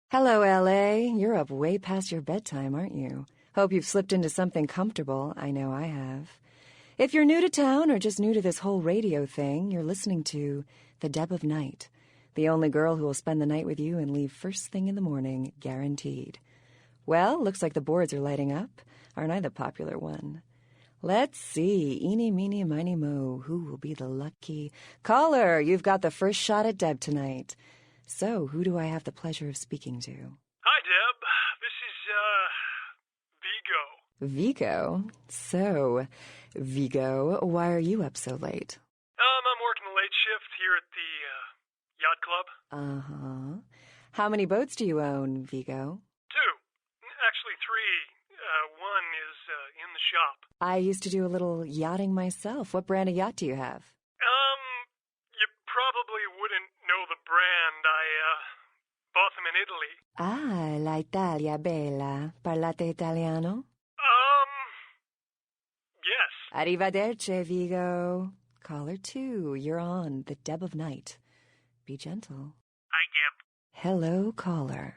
Hello, L.A. You're up way past your bedtime, aren't you? Hope you've slipped into something comfortable. I know I have. If you're new to town or just new to this whole radio thing, you're listening to The Deb of Night, the only girl who will spend the night with you and leave first thing in the morning, guaranteed. Well, looks like the boards are lighting up. Aren't I the popular one? Let's see. Eeny, meeny, miny, mo. Who will be the lucky caller? You've got the first shot at Deb tonight. So, who do I have the pleasure of speaking to? Hi, Deb. This is, Vigo. Vigo? So, Vigo, why are you up so late? I'm working the late shift here at the, yacht club. Uh-huh. How many boats do you own, Vigo? 2. Actually, 3. One is, in the shop. I used to do a little yachting myself. What brand of yacht do you have? You probably wouldn't know the brand. I, bought them in Italy. Ah, la Italia bella. Parlate italiano? Yes. Arrivederci, Vigo. Caller 2, you're on The Deb of Night. Be gentle. Hi, Deb. Hello, caller.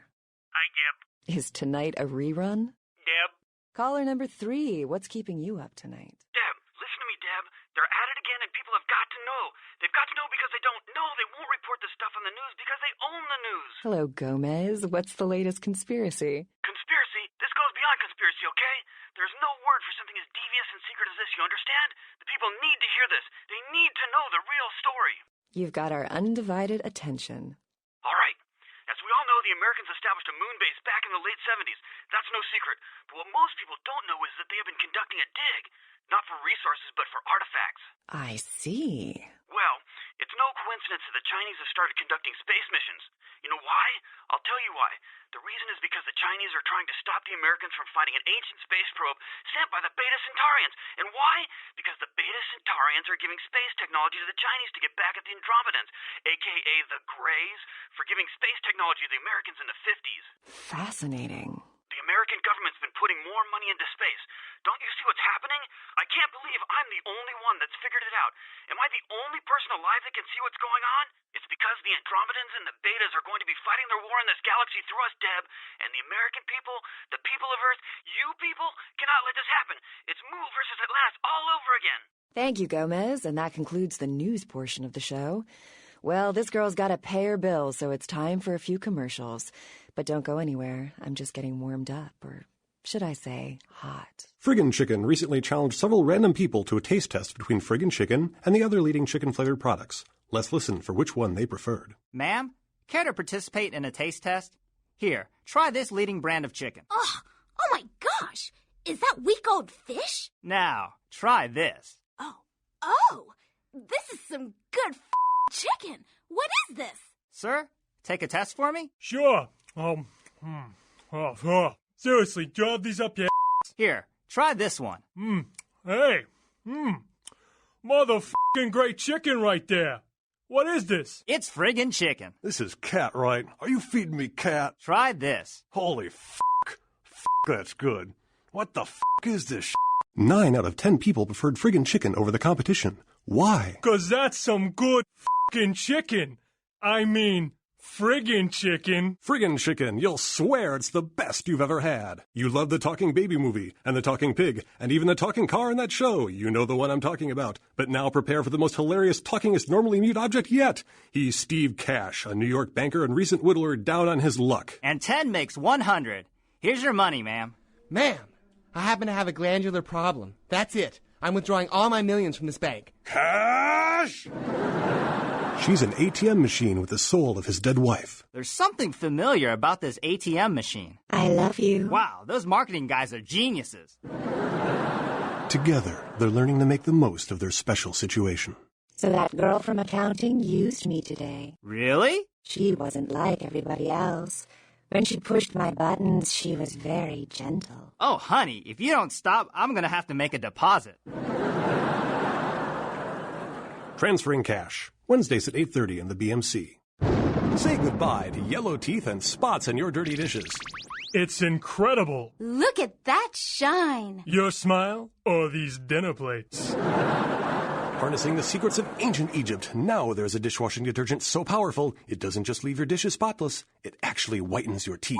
Hi, Deb. Is tonight a rerun? Deb. Caller number 3, what's keeping you up tonight? Deb, listen to me, Deb. They're at it again, and people have got to know. They've got to know because they don't know. They won't report the stuff on the news because they own the news. Hello, Gomez. What's the latest conspiracy? Conspiracy? This goes beyond conspiracy, okay? There's no word for something as devious and secret as this, you understand? The people need to hear this. They need to know the real story. You've got our undivided attention. All right. As we all know, the Americans established a moon base back in the late 70s. That's no secret. But what most people don't know is that they have been conducting a dig. Not for resources, but for artifacts. I see. Well, it's no coincidence that the Chinese have started conducting space missions. You know why? I'll tell you why. The reason is because the Chinese are trying to stop the Americans from finding an ancient space probe sent by the Beta Centaurians. And why? Because the Beta Centaurians are giving space technology to the Chinese to get back at the Andromedans, a.k.a. the Greys, for giving space technology to the Americans in the 50s. Fascinating. The American government's been putting more money into space. Don't you see what's happening? I can't believe I'm the only one that's figured it out. Am I the only person alive that can see what's going on? It's because the Andromedans and the Betas are going to be fighting their war in this galaxy through us, Deb. And the American people, the people of Earth, you people, cannot let this happen. It's Move versus Atlantis all over again. Thank you, Gomez, and that concludes the news portion of the show. Well, this girl's got to pay her bills, so it's time for a few commercials. But don't go anywhere. I'm just getting warmed up, or should I say, hot. Friggin' Chicken recently challenged several random people to a taste test between Friggin' Chicken and the other leading chicken-flavored products. Let's listen for which one they preferred. Ma'am, care to participate in a taste test? Here, try this leading brand of chicken. Oh my gosh! Is that week-old fish? Now, try this. Oh, this is some good chicken. What is this? Sir, take a test for me? Sure. Seriously, do you have these up your ass? Here, try this one. Hey. Motherfucking great chicken right there. What is this? It's friggin' chicken. This is cat, right? Are you feeding me cat? Try this. Holy f***. That's good. What the f*** is this 9 out of 10 people preferred Friggin' Chicken over the competition. Why? 'Cause that's some good f***ing chicken. I mean, friggin' chicken. Friggin' Chicken, you'll swear it's the best you've ever had. You love the talking baby movie, and the talking pig, and even the talking car in that show. You know the one I'm talking about. But now prepare for the most hilarious talkingest normally mute object yet. He's Steve Cash, a New York banker and recent whittler down on his luck. And 10 makes 100. Here's your money, ma'am. Ma'am, I happen to have a glandular problem. That's it. I'm withdrawing all my millions from this bank. Cash! She's an ATM machine with the soul of his dead wife. There's something familiar about this ATM machine. I love you. Wow, those marketing guys are geniuses. Together, they're learning to make the most of their special situation. So that girl from accounting used me today. Really? She wasn't like everybody else. When she pushed my buttons, she was very gentle. Oh, honey, if you don't stop, I'm going to have to make a deposit. Transferring cash. Wednesdays at 8:30 in the BMC. Say goodbye to yellow teeth and spots in your dirty dishes. It's incredible. Look at that shine. Your smile or these dinner plates? Harnessing the secrets of ancient Egypt, now there's a dishwashing detergent so powerful, it doesn't just leave your dishes spotless, it actually whitens your teeth.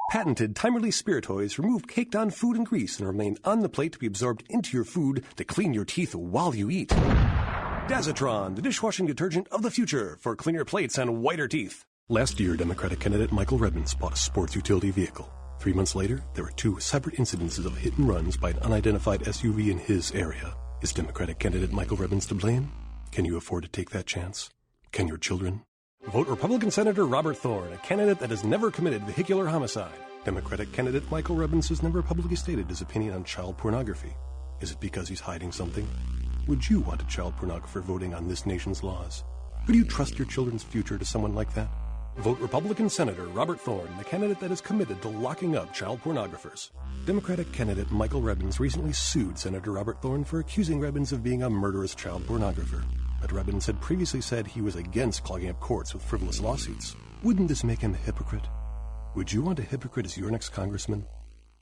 Patented time-release spiritoids remove caked-on food and grease and remain on the plate to be absorbed into your food to clean your teeth while you eat. Dazatron, the dishwashing detergent of the future for cleaner plates and whiter teeth. Last year, Democratic candidate Michael Redmond bought a sports utility vehicle. 3 months later, there were 2 separate incidences of hit and runs by an unidentified SUV in his area. Is Democratic candidate Michael Redmond to blame? Can you afford to take that chance? Can your children? Vote Republican Senator Robert Thorne, a candidate that has never committed vehicular homicide. Democratic candidate Michael Redmond has never publicly stated his opinion on child pornography. Is it because he's hiding something? Would you want a child pornographer voting on this nation's laws? Would you trust your children's future to someone like that? Vote Republican Senator Robert Thorne, the candidate that is committed to locking up child pornographers. Democratic candidate Michael Redmond recently sued Senator Robert Thorne for accusing Redmond of being a murderous child pornographer. But Redmond had previously said he was against clogging up courts with frivolous lawsuits. Wouldn't this make him a hypocrite? Would you want a hypocrite as your next congressman?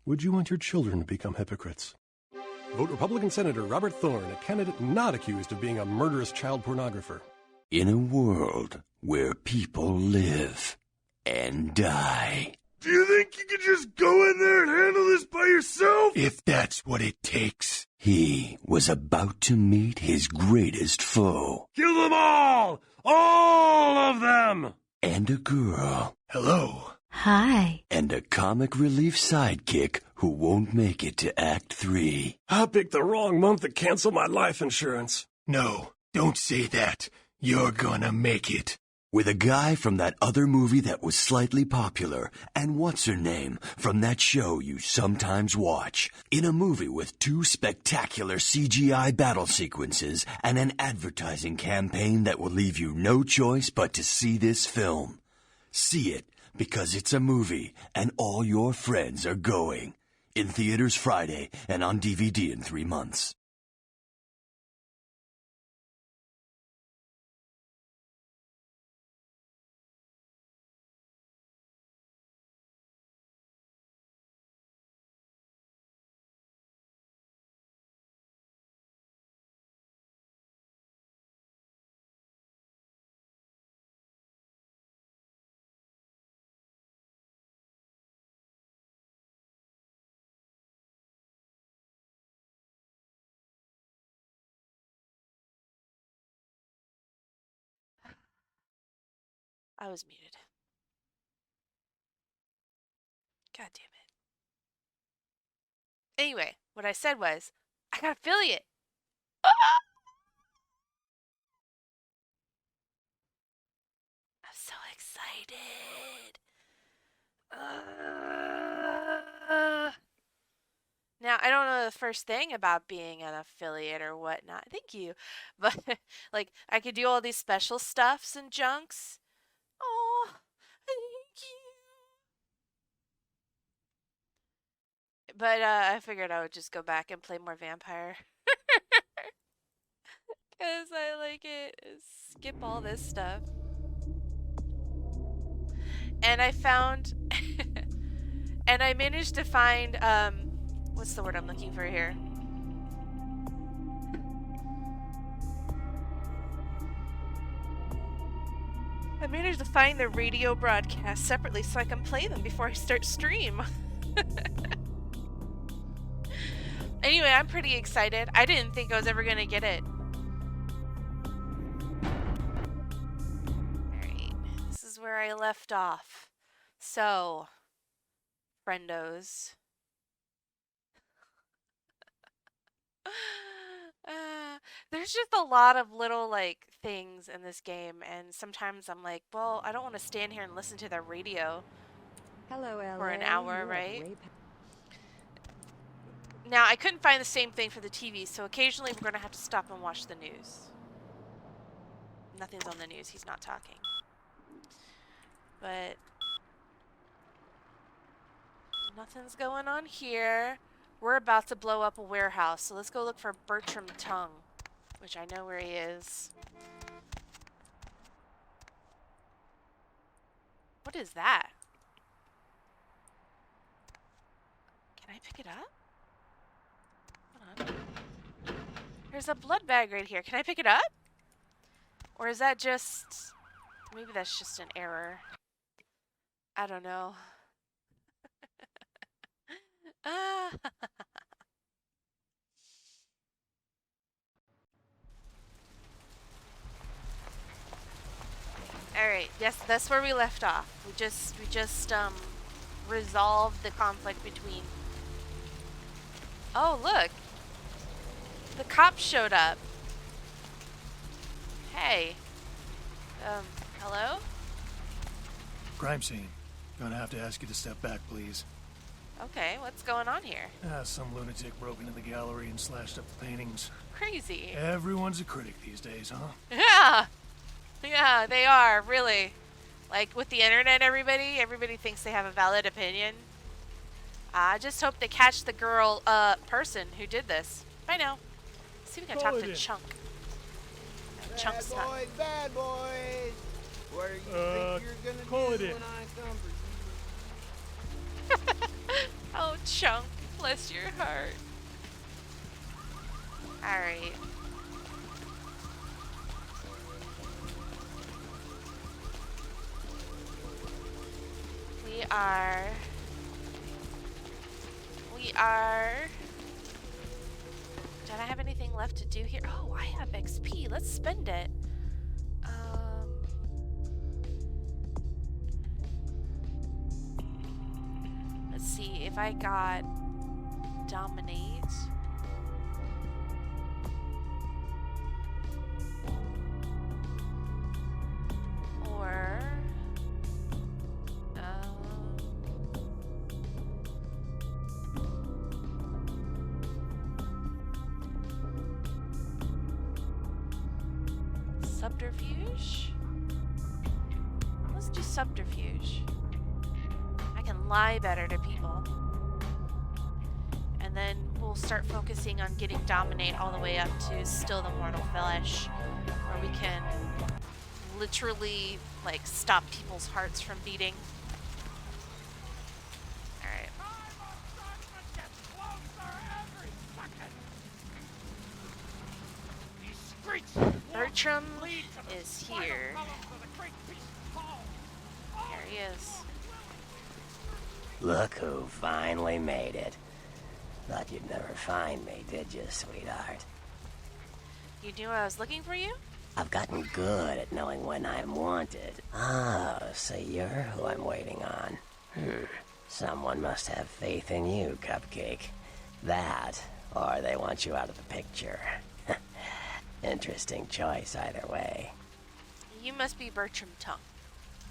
Would you want your children to become hypocrites? Vote Republican Senator Robert Thorne, a candidate not accused of being a murderous child pornographer. In a world where people live and die. Do you think you could just go in there and handle this by yourself? If that's what it takes. He was about to meet his greatest foe. Kill them all! All of them! And a girl. Hello. Hi. And a comic relief sidekick who won't make it to Act 3. I picked the wrong month to cancel my life insurance. No, don't say that. You're gonna make it. With a guy from that other movie that was slightly popular, and what's her name from that show you sometimes watch. In a movie with 2 spectacular CGI battle sequences and an advertising campaign that will leave you no choice but to see this film. See it because it's a movie and all your friends are going. In theaters Friday and on DVD in 3 months. I was muted. God damn it. Anyway, what I said was, I got affiliate. Ah! I'm so excited. Now, I don't know the first thing about being an affiliate or whatnot. Thank you. But, like, I could do all these special stuffs and junks. Oh, thank you. But I figured I would just go back and play more Vampire. Because I like it. Skip all this stuff. And I found... and I managed to find... what's the word I'm looking for here? I managed to find the radio broadcast separately so I can play them before I start stream. Anyway, I'm pretty excited. I didn't think I was ever going to get it. Alright, this is where I left off. So, friendos. There's just a lot of little, like, things in this game, and sometimes I'm like, well, I don't want to stand here and listen to the radio for an hour, right? Now, I couldn't find the same thing for the TV, so occasionally we're going to have to stop and watch the news. Nothing's on the news, he's not talking. But nothing's going on here. We're about to blow up a warehouse, so let's go look for Bertram Tongue, which I know where he is. What is that? Can I pick it up? Hold on. There's a blood bag right here. Can I pick it up? Or is that just... Maybe that's just an error. I don't know. Ah. Alright, yes, that's where we left off. We just resolved the conflict between... Oh, look! The cops showed up. Hey. Hello? Crime scene. Gonna have to ask you to step back, please. Okay, what's going on here? Some lunatic broke into the gallery and slashed up the paintings. Crazy. Everyone's a critic these days, huh? Yeah! Yeah, they are, really. Like, with the internet, everybody thinks they have a valid opinion. I just hope they catch the girl, person who did this. Bye now. Let's see if we can talk to Chunk. Chunk's not... Bad boys! What do you think you're gonna do when I come for you? Oh, Chunk, bless your heart. Alright. We are... Don't I have anything left to do here? Oh, I have XP. Let's spend it. Let's see if I got dominate. Or subterfuge? Let's do subterfuge. I can lie better to people. And then we'll start focusing on getting dominate all the way up to still the mortal flesh, where we can literally like stop people's hearts from beating. Alright. Bertram is here. There he is. Look who finally made it. Thought you'd never find me, did you, sweetheart? You knew I was looking for you? I've gotten good at knowing when I'm wanted. Oh, so you're who I'm waiting on. Someone must have faith in you, Cupcake. That, or they want you out of the picture. Interesting choice either way. You must be Bertram Tongue.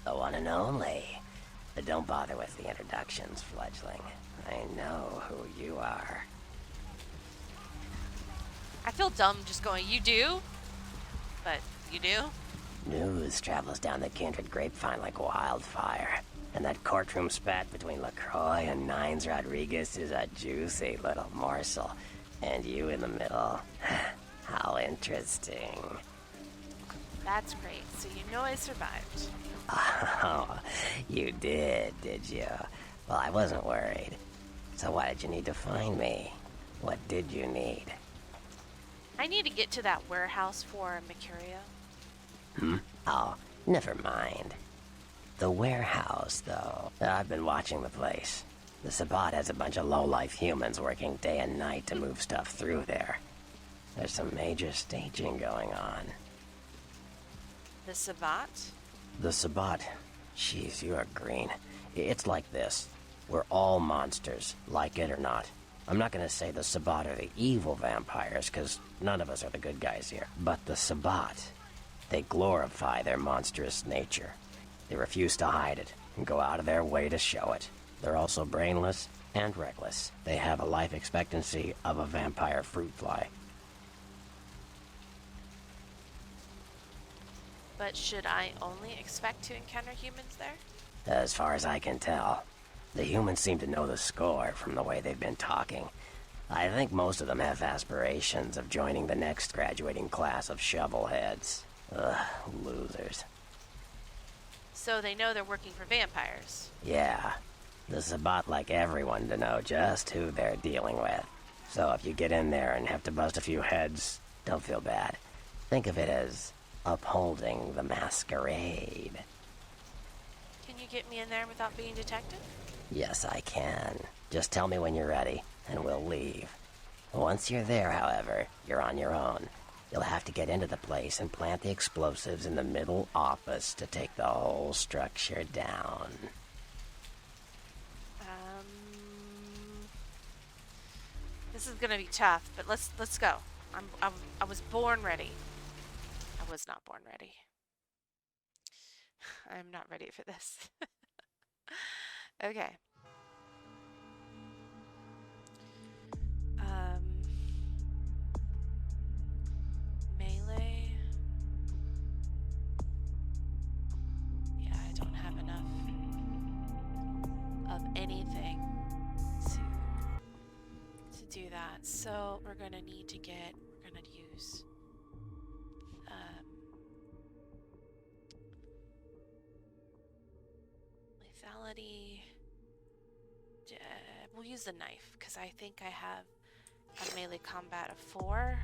The one and only. But don't bother with the introductions, fledgling. I know who you are. I feel dumb just going, you do? But you do? News travels down the kindred grapevine like wildfire. And that courtroom spat between LaCroix and Nines Rodriguez is a juicy little morsel. And you in the middle. How interesting. That's great. So you know I survived. Oh, you did you? Well, I wasn't worried. So why did you need to find me? What did you need? I need to get to that warehouse for Mercurio. Oh, never mind. The warehouse, though. I've been watching the place. The Sabbat has a bunch of low-life humans working day and night to move stuff through there. There's some major staging going on. The Sabbat? The Sabbat. Jeez, you are green. It's like this. We're all monsters, like it or not. I'm not gonna say the Sabbat are the evil vampires, because none of us are the good guys here. But the Sabbat, they glorify their monstrous nature. They refuse to hide it, and go out of their way to show it. They're also brainless and reckless. They have a life expectancy of a vampire fruit fly. But should I only expect to encounter humans there? As far as I can tell. The humans seem to know the score from the way they've been talking. I think most of them have aspirations of joining the next graduating class of shovelheads. Ugh, losers. So they know they're working for vampires? Yeah. The Sabbat like everyone to know just who they're dealing with. So if you get in there and have to bust a few heads, Don't feel bad. Think of it as upholding the masquerade. Can you get me in there without being detected? Yes, I can. Just tell me when you're ready, and we'll leave. Once you're there, however, you're on your own. You'll have to get into the place and plant the explosives in the middle office to take the whole structure down. This is gonna be tough, but let's go. I was born ready. I was not born ready. I'm not ready for this. Okay. Melee. Yeah, I don't have enough of anything to do that. So we're gonna need to we're gonna use lethality. We'll use the knife because I think I have a melee combat of 4.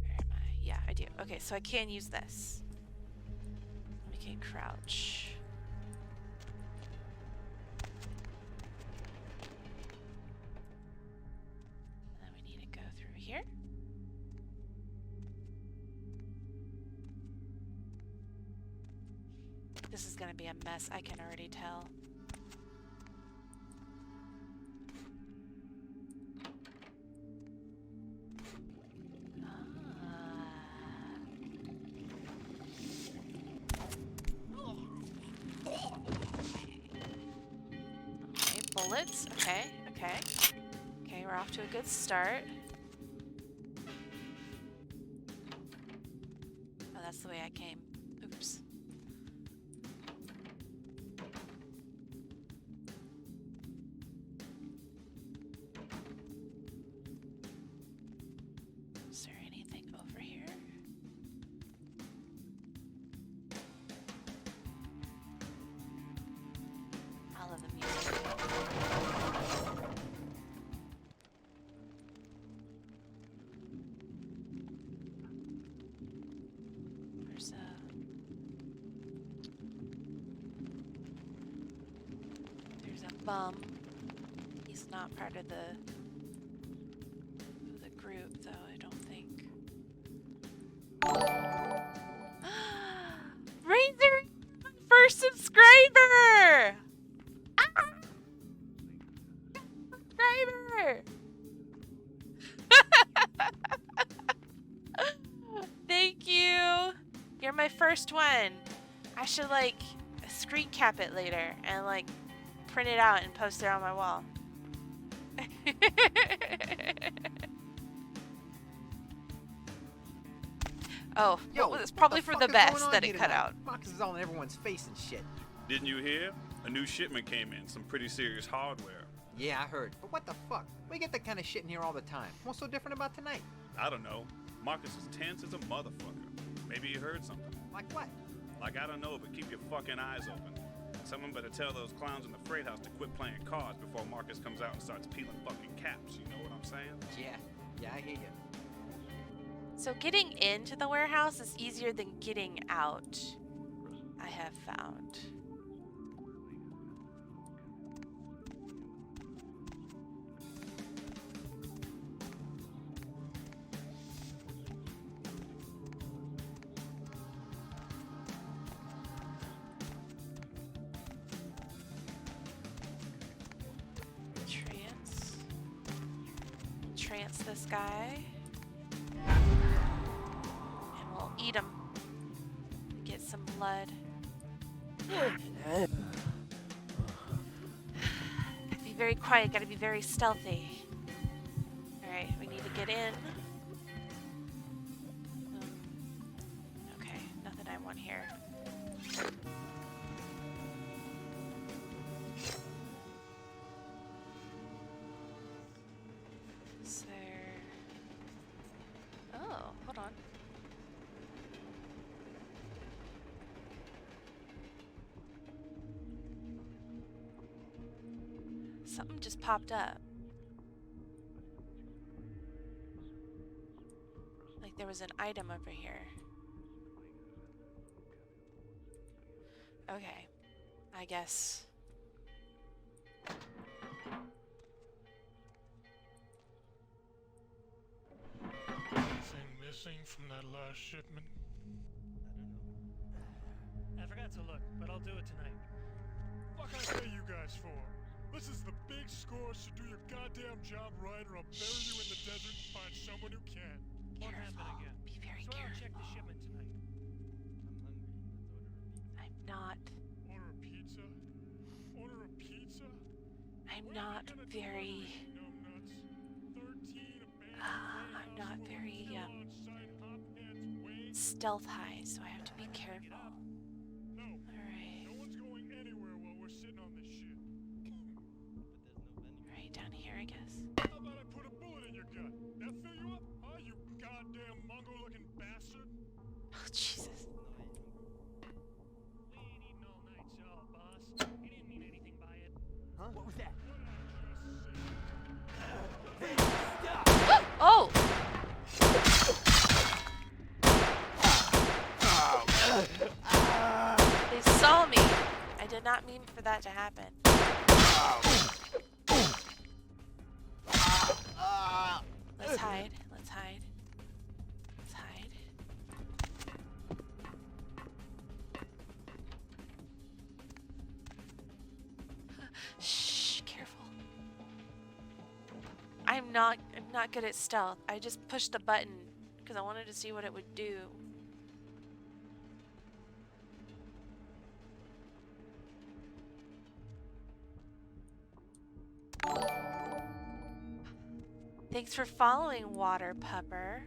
Where am I? Yeah, I do. Okay, so I can use this. We can crouch. And then we need to go through here. This is gonna be a mess, I can already tell. Okay, bullets. Okay, okay. Okay, we're off to a good start. Oh, that's the way I came. Oops. Is there anything over here? I love the music. There's a bum. He's not part of the group, though, I don't think. Razor! First subscriber! Ah! Subscriber! Thank you! You're my first one. I should, like, screen cap it later and, like, print it out and post it on my wall. Oh, Yo, well, it's probably for the best that it cut out. Marcus is all in everyone's face and shit. Didn't you hear? A new shipment came in, some pretty serious hardware. Yeah, I heard. But what the fuck? We get that kind of shit in here all the time. What's so different about tonight? I don't know. Marcus is tense as a motherfucker. Maybe you heard something. Like what? Like, I don't know, but keep your fucking eyes open. Someone better tell those clowns in the freight house to quit playing cards before Marcus comes out and starts peeling fucking caps. You know what I'm saying? Yeah, I hear you. So getting into the warehouse is easier than getting out, I have found. Trance this guy. And we'll eat him. Get some blood. Be very quiet, gotta be very stealthy. Alright, we need to get in. Okay, nothing I want here. Something just popped up. there was an item over here. Okay. I guess. Anything missing from that last shipment? I forgot to look, but I'll do it tonight. Fuck I pay you guys for? This is the big score, so do your goddamn job right or I'll bury you in the desert and find someone who can. Won't happen again. Be very So careful. I'll check the shipment tonight. I'm not. Order a pizza? Order a pizza? I'm not very. I'm not very stealth high, so I have to be careful. Alright. No one's going anywhere while we're sitting on this shit. Right down here, I guess. How about I put a bullet in your gut? That fill you up? Huh, you goddamn Mongo-looking bastard? Oh, Jesus. We ain't eating all night, y'all, boss. He didn't mean anything by it. Huh? What was that? Oh! They saw me. I did not mean for that to happen. Let's hide. Let's hide. Let's hide. Shh, careful. I'm not good at stealth. I just pushed the button because I wanted to see what it would do. Thanks for following, Water Pupper.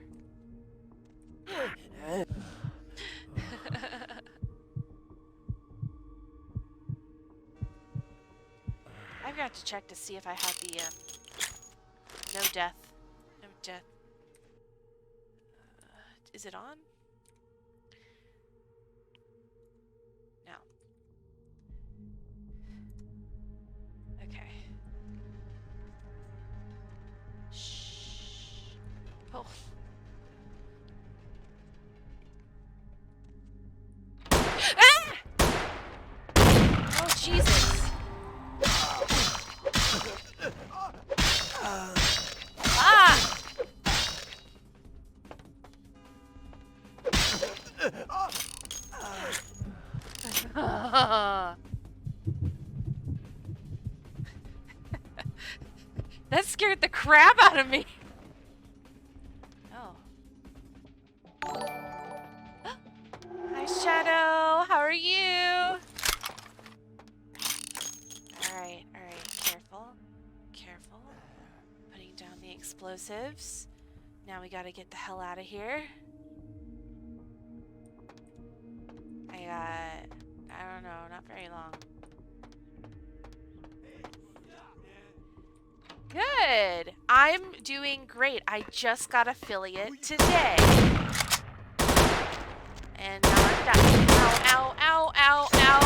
I've got to check to see if I have the no death. No death. Is it on? No. Okay. Shh. Oh. Ah! Oh, Jesus. Ah! That scared the crap out of me. Oh. Hi, Shadow. How are you? Alright. Careful. Careful. Putting down the explosives. Now we gotta get the hell out of here. I don't know, not very long. Good. I'm doing great. I just got affiliate today. And now I'm done. Ow, ow, ow, ow, ow.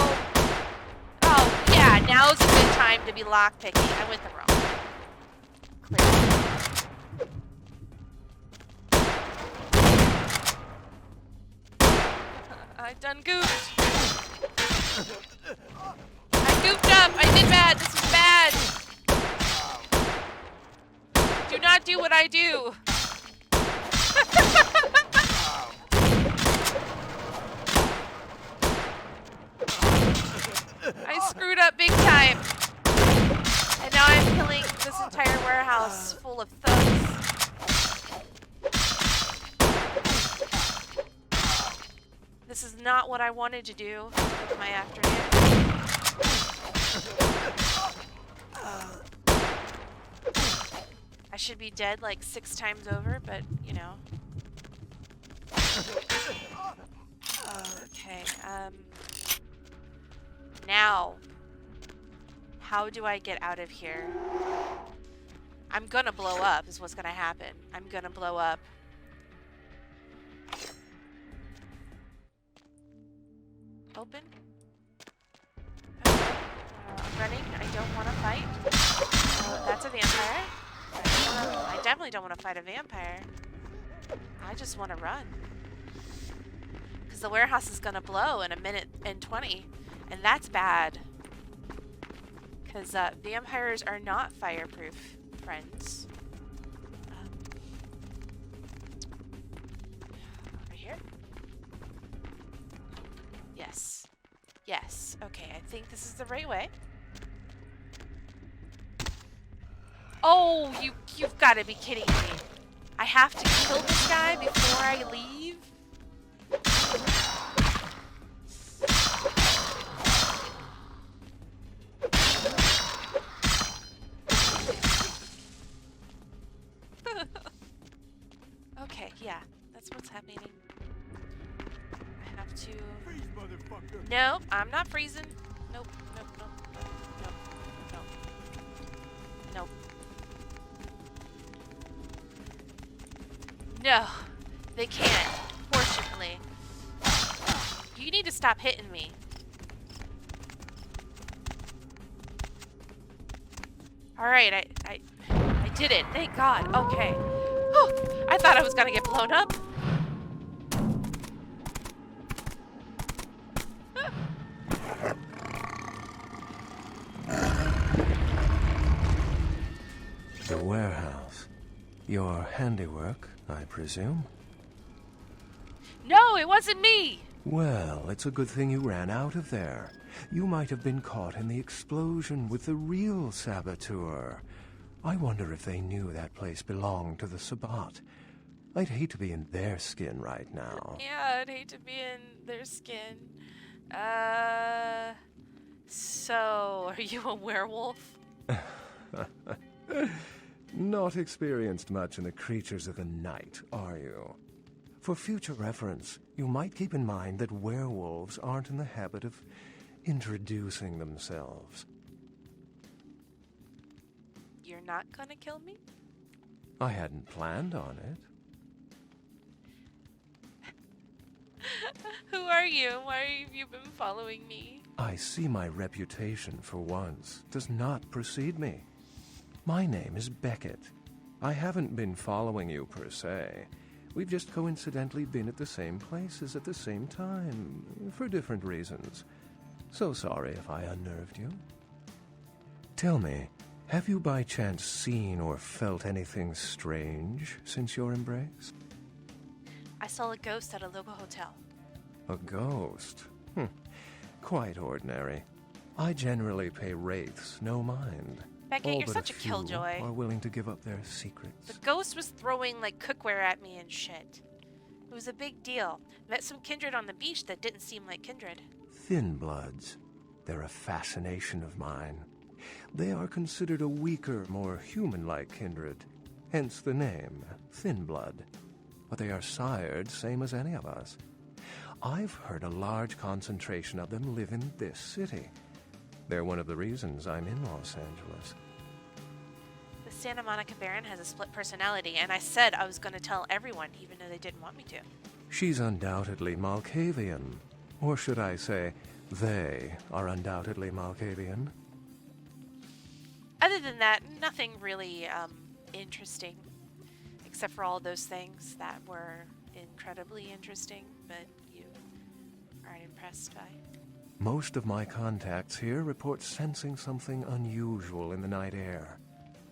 Oh, yeah, now's a good time to be lockpicking. I went the wrong way. Clear. I done goofed. I goofed up. I did bad. This is bad. Do not do what I do. I screwed up big time. And now I'm killing this entire warehouse full of thugs. This is not what I wanted to do with my afternoon. I should be dead like 6 times over, but you know. Okay, now, how do I get out of here? I'm gonna blow up is what's gonna happen. I'm gonna blow up. Open. Okay. I'm running. I don't want to fight. That's a vampire. I definitely don't want to fight a vampire. I just want to run. Because the warehouse is going to blow in 1:20. And that's bad. Because vampires are not fireproof, friends. Over here? Yes. Yes. Okay, I think this is the right way. Oh, you've got to be kidding me. I have to kill this guy before I leave? Okay, yeah, that's what's happening. I have to... Freeze, motherfucker. Nope, I'm not freezing. Nope, nope, nope, nope, nope, nope. No, they can't, fortunately. You need to stop hitting me. Alright, I did it, thank God, okay. Oh, I thought I was gonna get blown up. The warehouse. Your handiwork, I presume? No, it wasn't me! Well, it's a good thing you ran out of there. You might have been caught in the explosion with the real saboteur. I wonder if they knew that place belonged to the Sabbat. I'd hate to be in their skin right now. Yeah, I'd hate to be in their skin. So, are you a werewolf? Not experienced much in the creatures of the night, are you? For future reference, you might keep in mind that werewolves aren't in the habit of introducing themselves. You're not gonna kill me? I hadn't planned on it. Who are you? Why have you been following me? I see my reputation, for once, does not precede me. My name is Beckett. I haven't been following you per se. We've just coincidentally been at the same places at the same time, for different reasons. So sorry if I unnerved you. Tell me, have you by chance seen or felt anything strange since your embrace? I saw a ghost at a local hotel. A ghost? Quite ordinary. I generally pay wraiths no mind. Beckett, All you're but such a few killjoy. are willing to give up their secrets. The ghost was throwing, like, cookware at me and shit. It was a big deal. Met some kindred on the beach that didn't seem like kindred. Thin bloods. They're a fascination of mine. They are considered a weaker, more human-like kindred. Hence the name, Thin Blood. But they are sired same as any of us. I've heard a large concentration of them live in this city. They're one of the reasons I'm in Los Angeles. The Santa Monica Baron has a split personality, and I said I was going to tell everyone, even though they didn't want me to. She's undoubtedly Malkavian. Or should I say, they are undoubtedly Malkavian. Other than that, nothing really interesting. Except for all those things that were incredibly interesting, but you aren't impressed by. Most of my contacts here report sensing something unusual in the night air,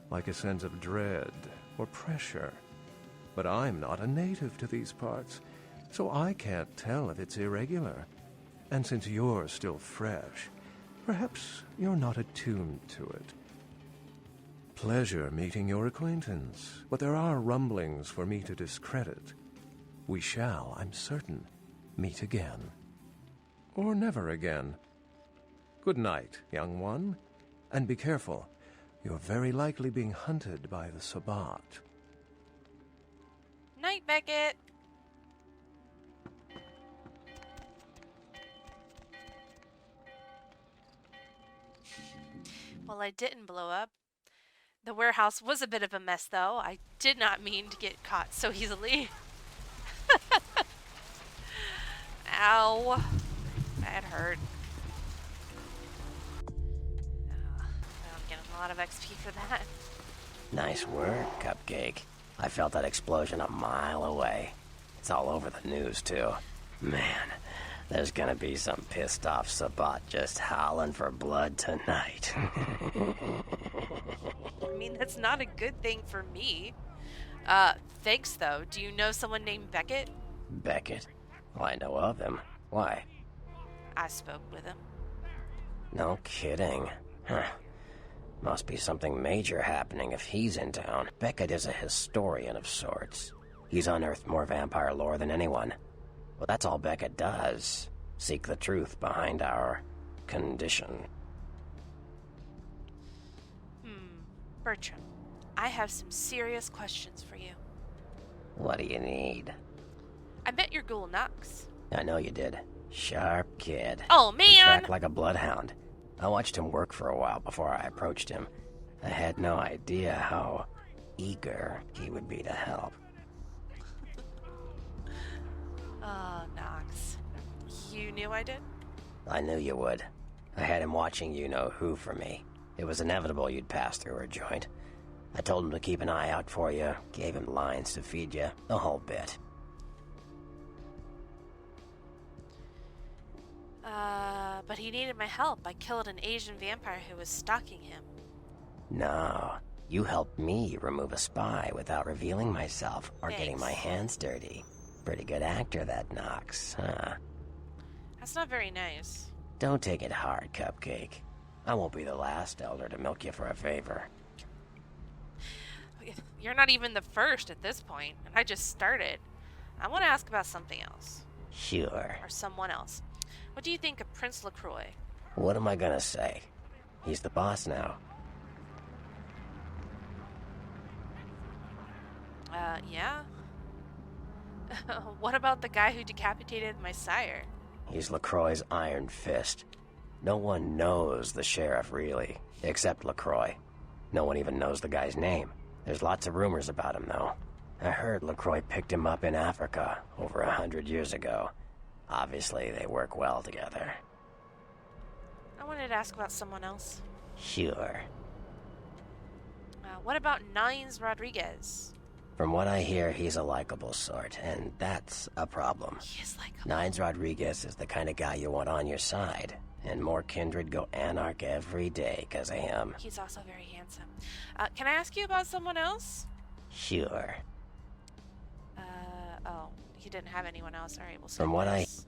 like a sense of dread or pressure. But I'm not a native to these parts, so I can't tell if it's irregular. And since you're still fresh, perhaps you're not attuned to it. Pleasure meeting your acquaintance, but there are rumblings for me to discredit. We shall, I'm certain, meet again. Or never again. Good night, young one. And be careful. You're very likely being hunted by the Sabbat. Night, Beckett. Well, I didn't blow up. The warehouse was a bit of a mess, though. I did not mean to get caught so easily. Ow. That hurt. I'm getting a lot of XP for that. Nice work, Cupcake. I felt that explosion a mile away. It's all over the news, too. Man, there's gonna be some pissed-off Sabat just howling for blood tonight. I mean, that's not a good thing for me. Thanks, though. Do you know someone named Beckett? Beckett? Well, I know of him. Why? I spoke with him. No kidding. Huh. Must be something major happening if he's in town. Beckett is a historian of sorts. He's unearthed more vampire lore than anyone. Well, that's all Beckett does. Seek the truth behind our condition. Bertram, I have some serious questions for you. What do you need? I met your ghoul Knox. I know you did. Sharp kid. Oh, man! Tracked like a bloodhound. I watched him work for a while before I approached him. I had no idea how eager he would be to help. Oh, Knox. You knew I did? I knew you would. I had him watching you-know-who for me. It was inevitable you'd pass through her joint. I told him to keep an eye out for you, gave him lines to feed you, the whole bit. But he needed my help. I killed an Asian vampire who was stalking him. No, you helped me remove a spy without revealing myself or getting my hands dirty. Pretty good actor, that Knox, huh? That's not very nice. Don't take it hard, Cupcake. I won't be the last elder to milk you for a favor. You're not even the first at this point, and I just started. I want to ask about something else. Sure. Or someone else. What do you think of Prince LaCroix? What am I gonna say? He's the boss now. Yeah? What about the guy who decapitated my sire? He's LaCroix's iron fist. No one knows the sheriff, really, except LaCroix. No one even knows the guy's name. There's lots of rumors about him, though. I heard LaCroix picked him up in Africa over 100 years ago. Obviously, they work well together. I wanted to ask about someone else. Sure. What about Nines Rodriguez? From what I hear, he's a likable sort, and that's a problem. He is likable. Nines Rodriguez is the kind of guy you want on your side, and more kindred go anarch every day because of him. He's also very handsome. Can I ask you about someone else? Sure. Oh, he didn't have anyone else. All right, we'll say From what this.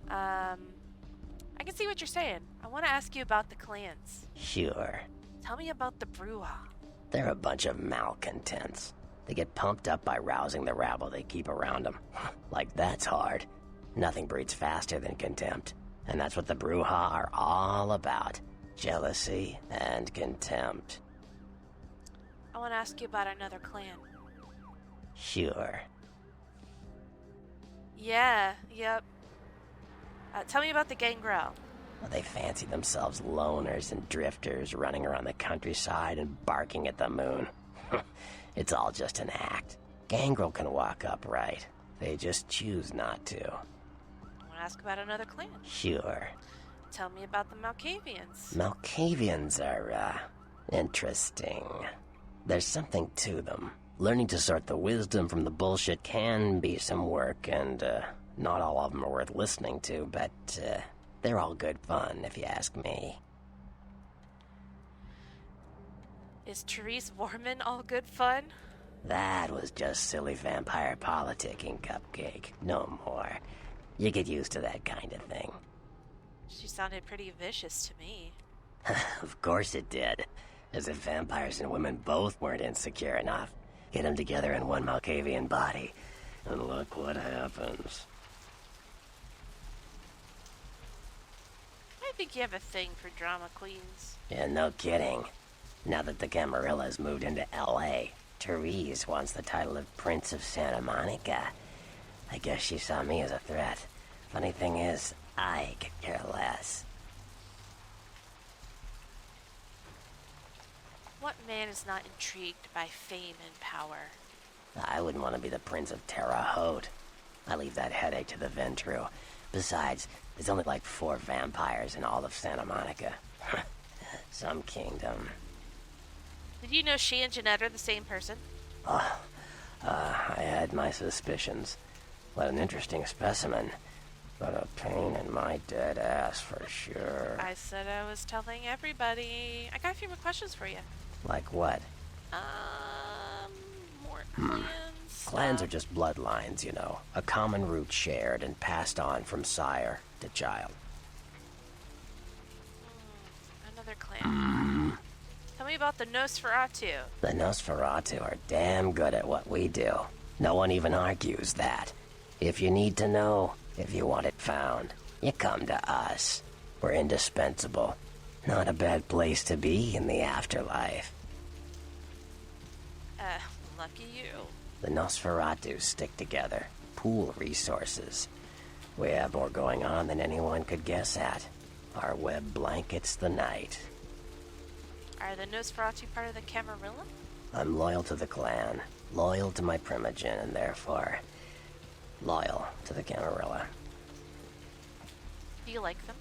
I can see what you're saying. I want to ask you about the clans. Sure. Tell me about the Bruja. They're a bunch of malcontents. They get pumped up by rousing the rabble they keep around them. Like, that's hard. Nothing breeds faster than contempt. And that's what the Bruja are all about. Jealousy and contempt. I want to ask you about another clan. Sure. Yeah, yep. Tell me about the Gangrel. Well, they fancy themselves loners and drifters running around the countryside and barking at the moon. It's all just an act. Gangrel can walk upright. They just choose not to. I want to ask about another clan. Sure. Tell me about the Malkavians. Malkavians are, interesting. There's something to them. Learning to sort the wisdom from the bullshit can be some work, and, not all of them are worth listening to, but, they're all good fun, if you ask me. Is Therese Vorman all good fun? That was just silly vampire politicking, Cupcake. No more. You get used to that kind of thing. She sounded pretty vicious to me. Of course it did. As if vampires and women both weren't insecure enough. Get them together in one Malkavian body, and look what happens. I think you have a thing for drama queens. Yeah, no kidding. Now that the Camarillas moved into L.A., Therese wants the title of Prince of Santa Monica. I guess she saw me as a threat. Funny thing is, I could care less. What man is not intrigued by fame and power? I wouldn't want to be the Prince of Terre Haute. I leave that headache to the Ventrue. Besides, there's only like 4 vampires in all of Santa Monica. Some kingdom. Did you know she and Jeanette are the same person? I had my suspicions. What an interesting specimen. But a pain in my dead ass for sure. I said I was telling everybody. I got a few more questions for you. Like what? More clans. Clans are just bloodlines, you know. A common root shared and passed on from sire to child. Another clan. Tell me about the Nosferatu. The Nosferatu are damn good at what we do. No one even argues that. If you need to know, if you want it found, you come to us. We're indispensable. Not a bad place to be in the afterlife. Lucky you. The Nosferatu stick together, pool resources. We have more going on than anyone could guess at. Our web blankets the night. Are the Nosferatu part of the Camarilla? I'm loyal to the clan, loyal to my primogen, and therefore loyal to the Camarilla. Do you like them?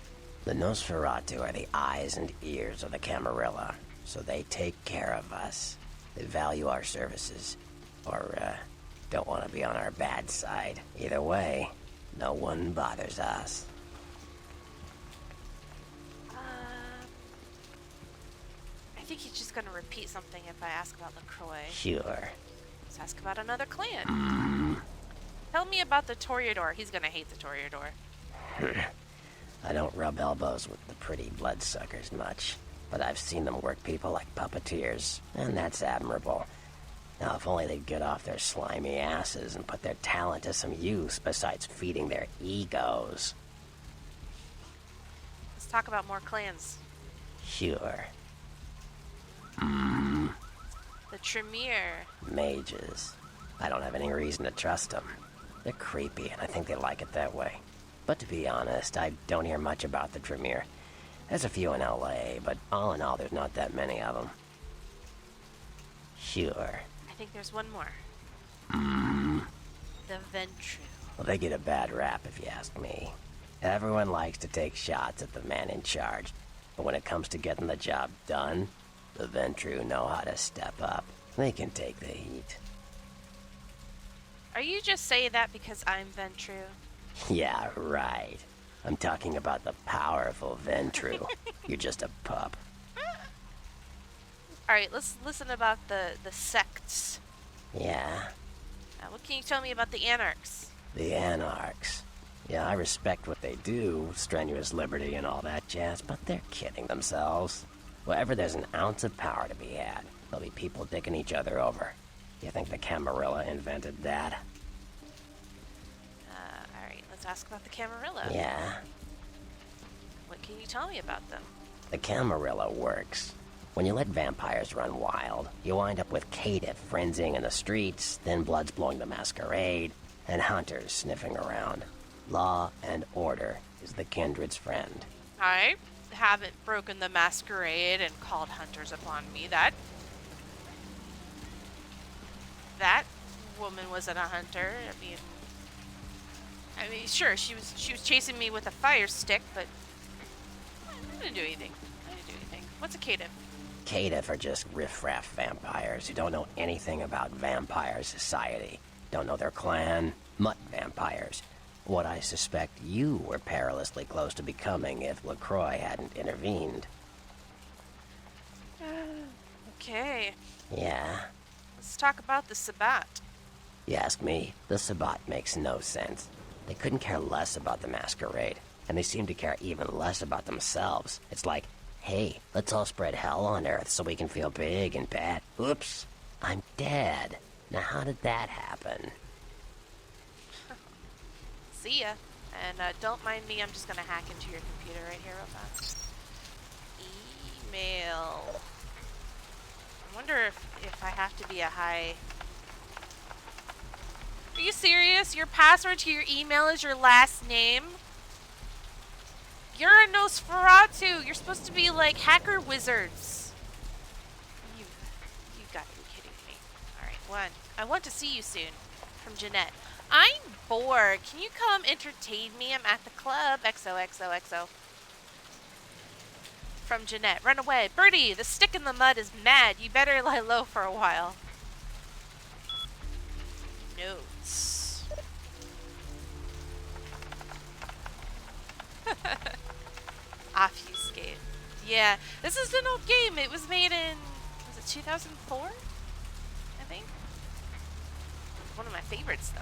The Nosferatu are the eyes and ears of the Camarilla, so they take care of us. They value our services, or don't want to be on our bad side. Either way, no one bothers us. I think he's just gonna repeat something if I ask about LaCroix. Sure. Let's ask about another clan. Tell me about the Toreador. He's gonna hate the Toreador. I don't rub elbows with the pretty bloodsuckers much, but I've seen them work people like puppeteers, and that's admirable. Now, if only they'd get off their slimy asses and put their talent to some use besides feeding their egos. Let's talk about more clans. Sure. The Tremere. Mages. I don't have any reason to trust them. They're creepy, and I think they like it that way. But to be honest, I don't hear much about the Tremere. There's a few in LA, but all in all, there's not that many of them. Sure. I think there's one more. The Ventrue. Well, they get a bad rap if you ask me. Everyone likes to take shots at the man in charge, but when it comes to getting the job done, the Ventrue know how to step up. They can take the heat. Are you just saying that because I'm Ventrue? Yeah, right. I'm talking about the powerful Ventrue. You're just a pup. Alright, let's listen about the sects. Yeah. What can you tell me about the Anarchs? The Anarchs. Yeah, I respect what they do, strenuous liberty and all that jazz, but they're kidding themselves. Wherever there's an ounce of power to be had, there'll be people dicking each other over. You think the Camarilla invented that? Alright, let's ask about the Camarilla. Yeah. What can you tell me about them? The Camarilla works. When you let vampires run wild, you wind up with caitiff frenzying in the streets, then bloods blowing the Masquerade, and hunters sniffing around. Law and order is the kindred's friend. I haven't broken the Masquerade and called hunters upon me. That woman wasn't a hunter. I mean, sure, she was chasing me with a fire stick, but I didn't do anything. What's a caitiff? Caitiff are just riffraff vampires who don't know anything about vampire society. Don't know their clan. Mutt vampires. What I suspect you were perilously close to becoming if LaCroix hadn't intervened. Okay. Yeah? Let's talk about the Sabbat. You ask me, the Sabbat makes no sense. They couldn't care less about the Masquerade, and they seem to care even less about themselves. It's like, hey, let's all spread hell on Earth so we can feel big and bad. Oops, I'm dead. Now how did that happen? See ya. And don't mind me, I'm just gonna hack into your computer right here real fast. Email. I wonder if I have to be a high... Are you serious? Your password to your email is your last name? You're a Nosferatu. You're supposed to be like hacker wizards. You gotta be kidding me. Alright, one. I want to see you soon. From Jeanette. I'm bored. Can you come entertain me? I'm at the club. XOXOXO. From Jeanette. Run away. Birdie, the stick in the mud is mad. You better lie low for a while. Notes. Obfuscate. Yeah, this is an old game. It was made in, was it 2004? I think. One of my favorites, though.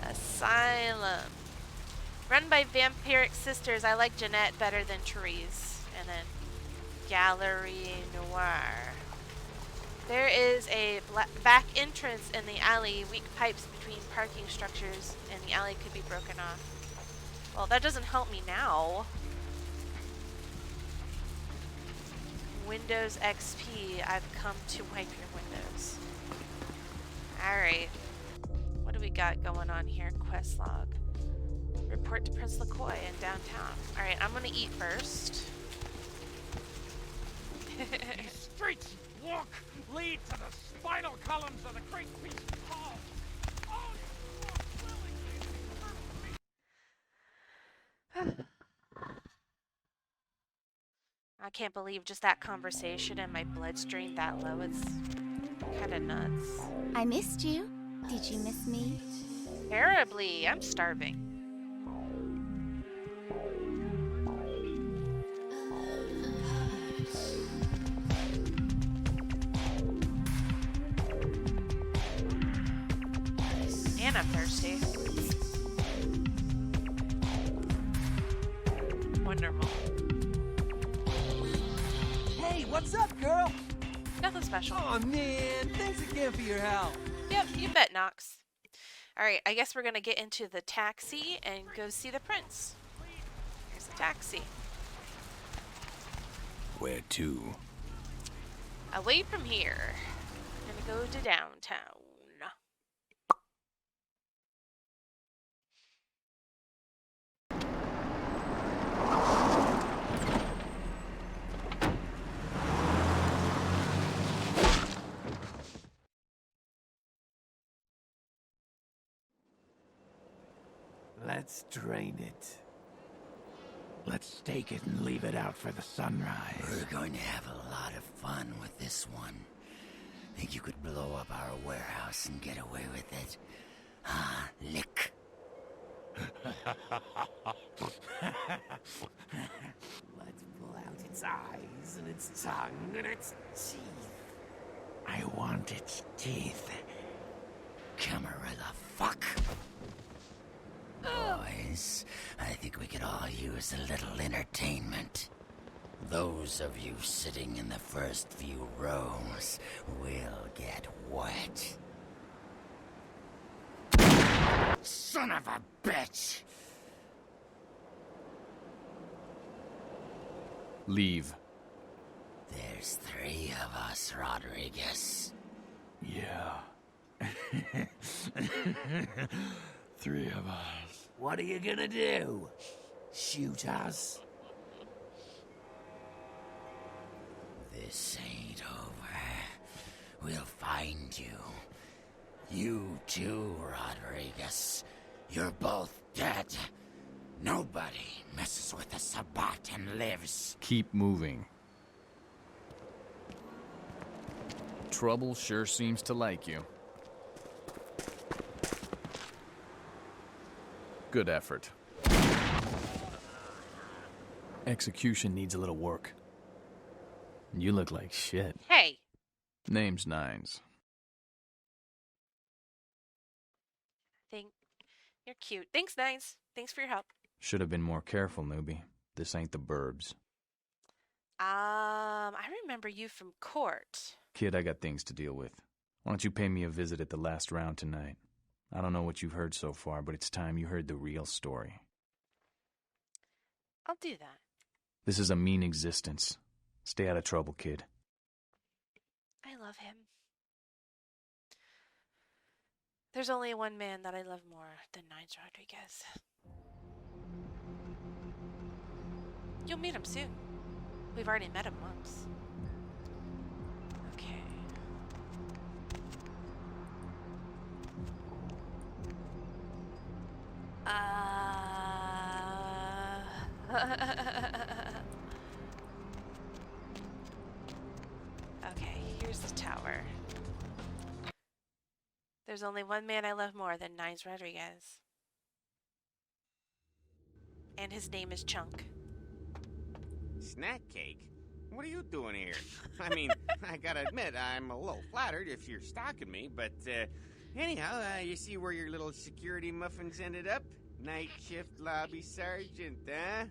Asylum. Run by vampiric sisters. I like Jeanette better than Therese. And then Gallery Noir. There is a back entrance in the alley. Weak pipes between parking structures, and the alley could be broken off. Well, that doesn't help me now. Windows XP. I've come to wipe your windows. Alright. What do we got going on here? Quest log. Report to Prince LaCoy in downtown. Alright, I'm gonna eat first. These streets lead to the spinal columns of the great beast Paul. I can't believe just that conversation and my bloodstream that low. It's kind of nuts. I missed you. Did you miss me? Terribly. I'm starving. And I'm thirsty. Wonderful. Hey, what's up, girl? Nothing special. Oh man, thanks again for your help. Yep, you bet, Nox. Alright, I guess we're gonna get into the taxi and go see the prince. Here's the taxi. Where to? Away from here. Gonna go to downtown. Let's drain it. Let's stake it and leave it out for the sunrise. We're going to have a lot of fun with this one. Think you could blow up our warehouse and get away with it? Ah, lick. Let's pull out its eyes and its tongue and its teeth. I want its teeth. Camarilla fuck. Boys, I think we could all use a little entertainment. Those of you sitting in the first few rows will get wet. Son of a bitch! Leave. There's 3 of us, Rodriguez. Yeah. 3 of us. What are you gonna do? Shoot us? This ain't over. We'll find you. You too, Rodriguez. You're both dead. Nobody messes with the Sabbat and lives. Keep moving. Trouble sure seems to like you. Good effort. Execution needs a little work. You look like shit. Hey! Name's Nines. Think you're cute. Thanks, Nines. Thanks for your help. Should have been more careful, newbie. This ain't the burbs. I remember you from court. Kid, I got things to deal with. Why don't you pay me a visit at the last round tonight? I don't know what you've heard so far, but it's time you heard the real story. I'll do that. This is a mean existence. Stay out of trouble, kid. I love him. There's only one man that I love more than Nines Rodriguez. You'll meet him soon. We've already met him once. Okay. Here's the tower. There's only one man I love more than Nines Rodriguez. And his name is Chunk. Snack cake? What are you doing here? I mean, I gotta admit, I'm a little flattered if you're stalking me, but anyhow, you see where your little security muffins ended up? Night shift lobby sergeant, huh?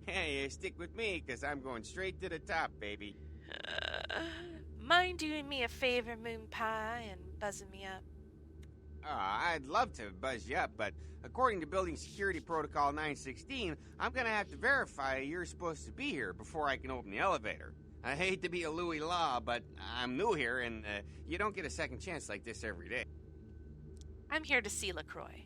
Hey, stick with me, because I'm going straight to the top, baby. Mind doing me a favor, Moon Pie, and buzzing me up? I'd love to buzz you up, but according to Building Security Protocol 916, I'm gonna have to verify you're supposed to be here before I can open the elevator. I hate to be a Louis Law, but I'm new here, and you don't get a second chance like this every day. I'm here to see LaCroix.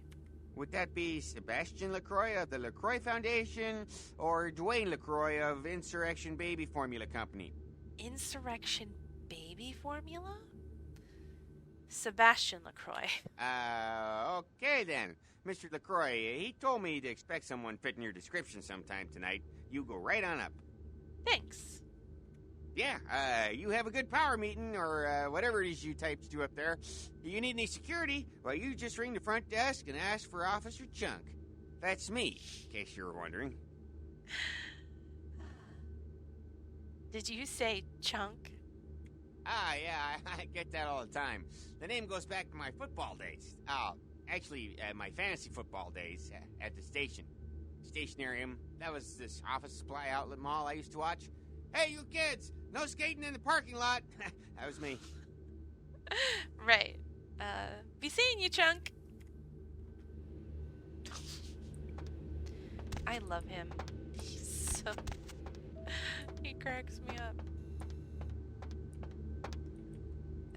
Would that be Sebastian LaCroix of the LaCroix Foundation, or Dwayne LaCroix of Insurrection Baby Formula Company? Insurrection Baby Formula? Sebastian LaCroix. Okay then. Mr. LaCroix, he told me to expect someone fitting your description sometime tonight. You go right on up. Thanks. Yeah, you have a good power meeting, or whatever it is you types do up there. You need any security? Well, you just ring the front desk and ask for Officer Chunk. That's me, in case you were wondering. Did you say Chunk? Yeah, I get that all the time. The name goes back to my football days. Actually, my fantasy football days at the station. Stationarium. That was this office supply outlet mall I used to watch. Hey, you kids! No skating in the parking lot! That was me. Right. Be seeing you, Chunk. I love him. He's so... He cracks me up.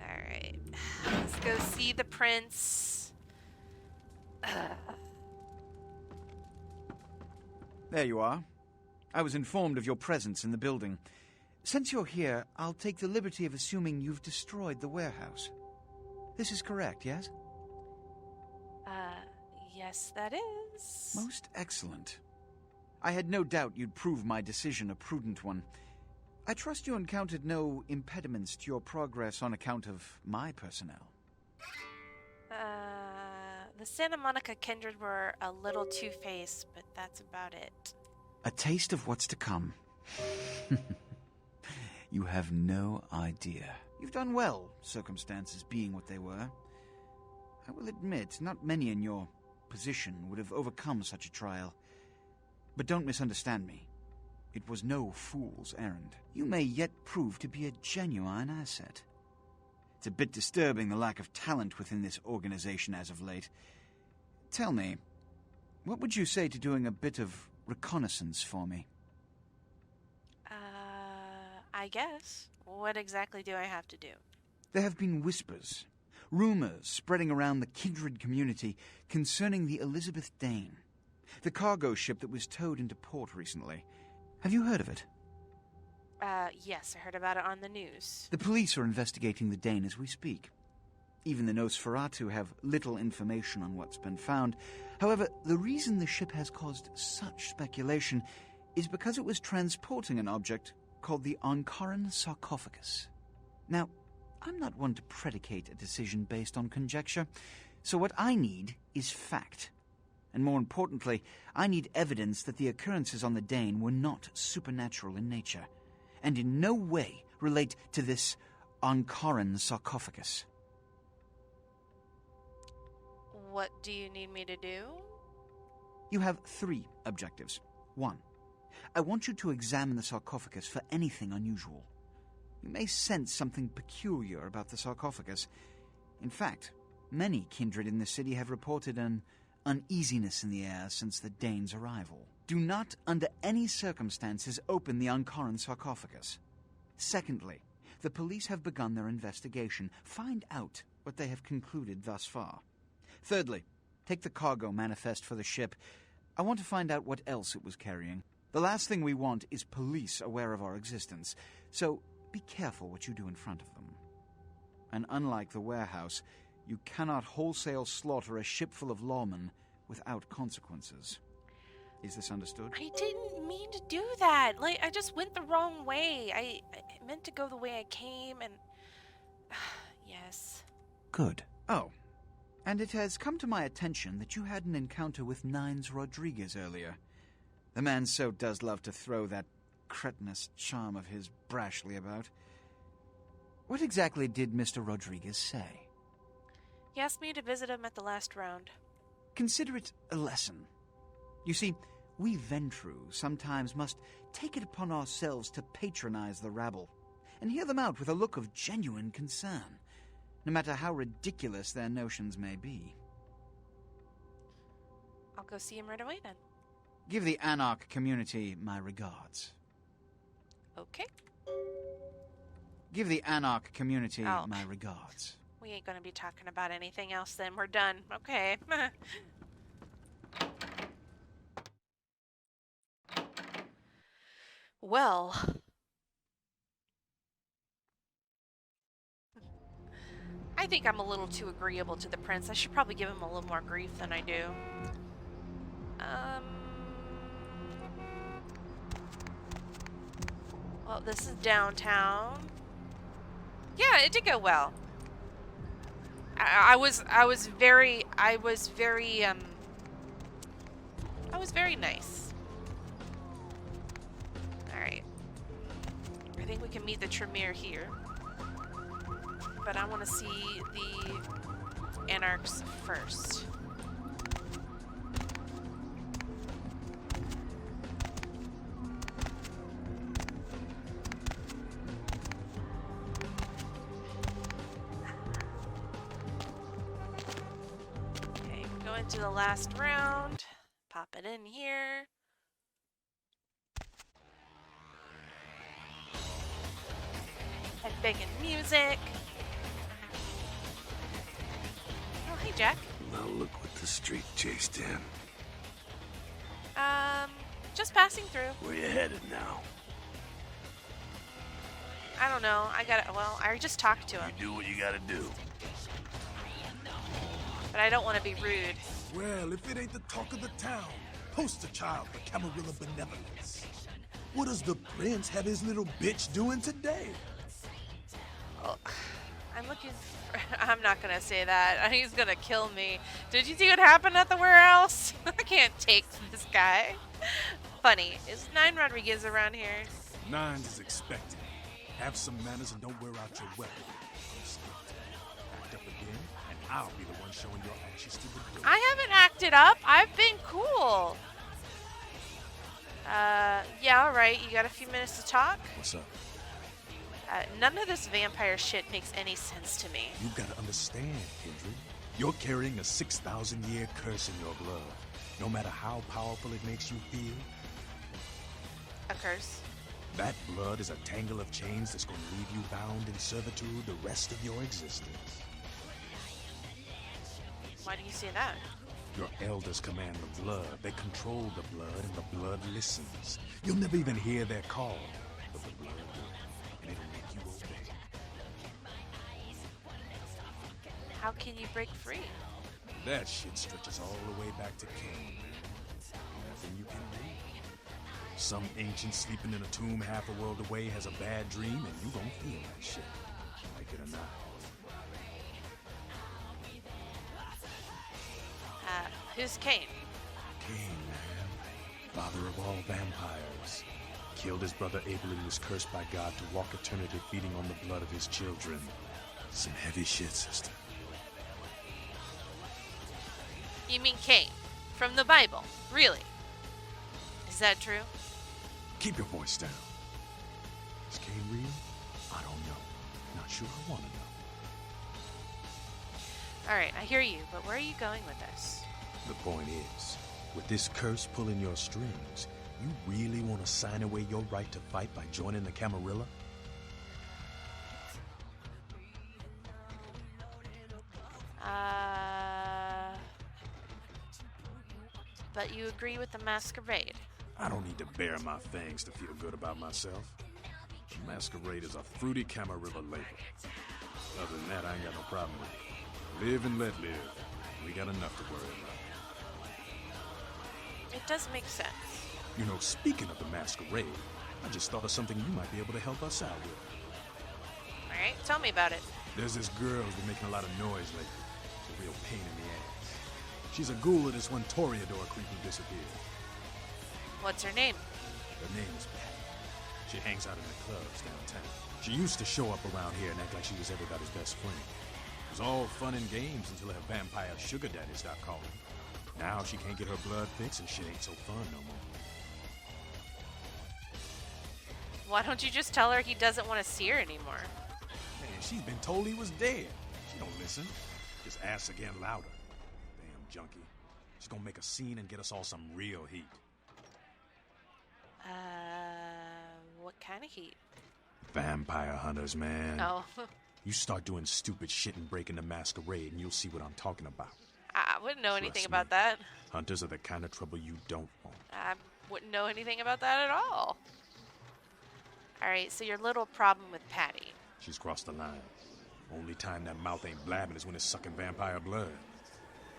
Alright. Let's go see the prince. There you are. I was informed of your presence in the building. Since you're here, I'll take the liberty of assuming you've destroyed the warehouse. This is correct, yes? Yes, that is. Most excellent. I had no doubt you'd prove my decision a prudent one. I trust you encountered no impediments to your progress on account of my personnel. The Santa Monica kindred were a little two-faced, but that's about it. A taste of what's to come. You have no idea. You've done well, circumstances being what they were. I will admit, not many in your position would have overcome such a trial. But don't misunderstand me. It was no fool's errand. You may yet prove to be a genuine asset. It's a bit disturbing, the lack of talent within this organization as of late. Tell me, what would you say to doing a bit of reconnaissance for me? I guess. What exactly do I have to do? There have been whispers, rumors spreading around the kindred community concerning the Elizabeth Dane, the cargo ship that was towed into port recently. Have you heard of it? Yes, I heard about it on the news. The police are investigating the Dane as we speak. Even the Nosferatu have little information on what's been found. However, the reason the ship has caused such speculation is because it was transporting an object called the Ankaran sarcophagus. Now, I'm not one to predicate a decision based on conjecture, so what I need is fact. And more importantly, I need evidence that the occurrences on the Dane were not supernatural in nature, and in no way relate to this Ankaran sarcophagus. What do you need me to do? You have 3 objectives. 1. I want you to examine the sarcophagus for anything unusual. You may sense something peculiar about the sarcophagus. In fact, many kindred in the city have reported an uneasiness in the air since the Dane's arrival. Do not, under any circumstances, open the Ankaran sarcophagus. Secondly, the police have begun their investigation. Find out what they have concluded thus far. Thirdly, take the cargo manifest for the ship. I want to find out what else it was carrying. The last thing we want is police aware of our existence, so be careful what you do in front of them. And unlike the warehouse, you cannot wholesale slaughter a ship full of lawmen without consequences. Is this understood? I didn't mean to do that. I just went the wrong way. meant to go the way I came, and... yes. Good. Oh, and it has come to my attention that you had an encounter with Nines Rodriguez earlier. The man so does love to throw that cretinous charm of his brashly about. What exactly did Mr. Rodriguez say? He asked me to visit him at the last round. Consider it a lesson. You see, we Ventrue sometimes must take it upon ourselves to patronize the rabble and hear them out with a look of genuine concern, no matter how ridiculous their notions may be. I'll go see him right away, then. Give the Anarch community my regards. Okay. Give the Anarch community my regards. We ain't gonna be talking about anything else then. We're done. Okay. Well. I think I'm a little too agreeable to the prince. I should probably give him a little more grief than I do. Well, this is downtown. Yeah, it did go well. I was very nice. Alright. I think we can meet the Tremere here. But I want to see the Anarchs first. Okay, go into the last round. Pop it in here. Headbanging music. Oh, hey, Jack. Now look what the street chased him. Just passing through. Where you headed now? I don't know. Well, I just talked to him. You do what you gotta do. But I don't want to be rude. Well, if it ain't the talk of the town, poster child for Camarilla benevolence. What does the prince have his little bitch doing today? Oh, I'm looking for... I'm not going to say that. He's going to kill me. Did you see what happened at the warehouse? I can't take this guy. Funny. Is Nine Rodriguez around here? Nines is expected. Have some manners and don't wear out your weapon. Act up again, and I'll be the one showing your actions to the door. I haven't acted up. I've been cool. Yeah, alright. You got a few minutes to talk? What's up? None of this vampire shit makes any sense to me. You gotta understand, kindred. You're carrying a 6,000-year curse in your blood. No matter how powerful it makes you feel. A curse? That blood is a tangle of chains that's gonna leave you bound in servitude the rest of your existence. Why do you say that? Your elders command the blood. They control the blood, and the blood listens. You'll never even hear their call, but the blood will, and it'll make you obey. How can you break free? That shit stretches all the way back to Cain. Nothing you can do. Some ancient sleeping in a tomb half a world away has a bad dream, and you gon' feel that shit, like it or not. Who's Cain? Cain, man. Father of all vampires. Killed his brother Abel and was cursed by God to walk eternity feeding on the blood of his children. Some heavy shit, sister. You mean Cain? From the Bible? Really? Is that true? Keep your voice down. Is Cain real? I don't know. Not sure I want to know. Alright, I hear you, but where are you going with this? The point is, with this curse pulling your strings, you really want to sign away your right to fight by joining the Camarilla? But you agree with the Masquerade? I don't need to bare my fangs to feel good about myself. Masquerade is a fruity Camarilla label. Other than that, I ain't got no problem with it. Live and let live. We got enough to worry about. It does make sense. You know, speaking of the Masquerade, I just thought of something you might be able to help us out with. Alright, tell me about it. There's this girl who's been making a lot of noise lately. It's a real pain in the ass. She's a ghoul of this one Toreador creep who disappeared. What's her name? Her name is Pat. She hangs out in the clubs downtown. She used to show up around here and act like she was everybody's best friend. It was all fun and games until her vampire sugar daddy stopped calling. Now she can't get her blood fixed and shit ain't so fun no more. Why don't you just tell her he doesn't want to see her anymore? Man, she's been told he was dead. She don't listen. Just asks again louder. Damn junkie. She's gonna make a scene and get us all some real heat. What kind of heat? Vampire hunters, man. Oh. You start doing stupid shit and breaking the Masquerade and you'll see what I'm talking about. I wouldn't know anything Trust about me. that. Hunters are the kind of trouble you don't want. I wouldn't know anything about that at all. Alright, so your little problem with Patty. She's crossed the line. Only time that mouth ain't blabbing is when it's sucking vampire blood.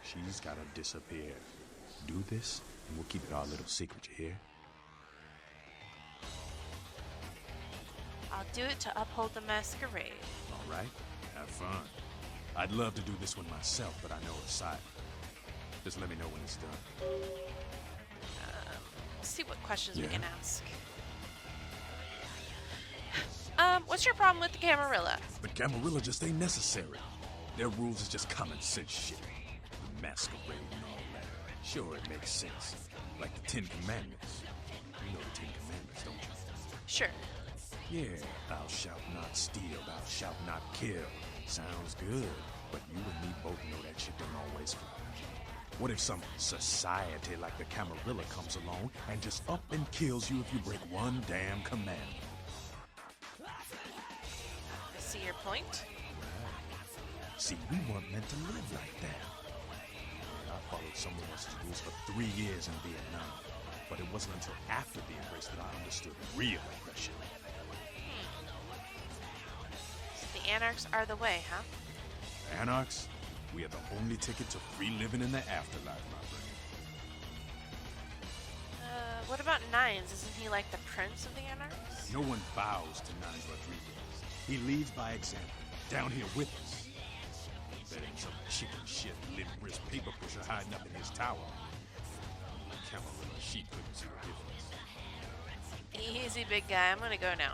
She's gotta disappear. Do this, and we'll keep it our little secret, you hear? I'll do it to uphold the Masquerade. All right, have fun. I'd love to do this one myself, but I know it's silent. Just let me know when it's done. Let's see what questions we Yeah. can ask. What's your problem with the Camarilla? The Camarilla just ain't necessary. Their rules is just common sense shit. The Masquerade and all that. Sure, it makes sense. Like the 10 Commandments. You know the 10 Commandments, don't you? Sure. Yeah, thou shalt not steal, thou shalt not kill. Sounds good, but you and me both know that shit don't always fly. What if some society like the Camarilla comes along and just up and kills you if you break one damn commandment? I see your point. Right. See, we weren't meant to live like that. I followed someone else's rules for 3 years in Vietnam, but it wasn't until after the embrace that I understood real aggression. The Anarchs are the way, huh? Anarchs? We are the only ticket to free living in the afterlife, my friend. What about Nines? Isn't he like the prince of the Anarchs? No one bows to Nines Rodriguez. He leads by example, down here with us. Better than some chicken shit, lip-wrist paper pusher hiding up in his tower. Camarilla, she couldn't see the difference. Easy, big guy. I'm gonna go now.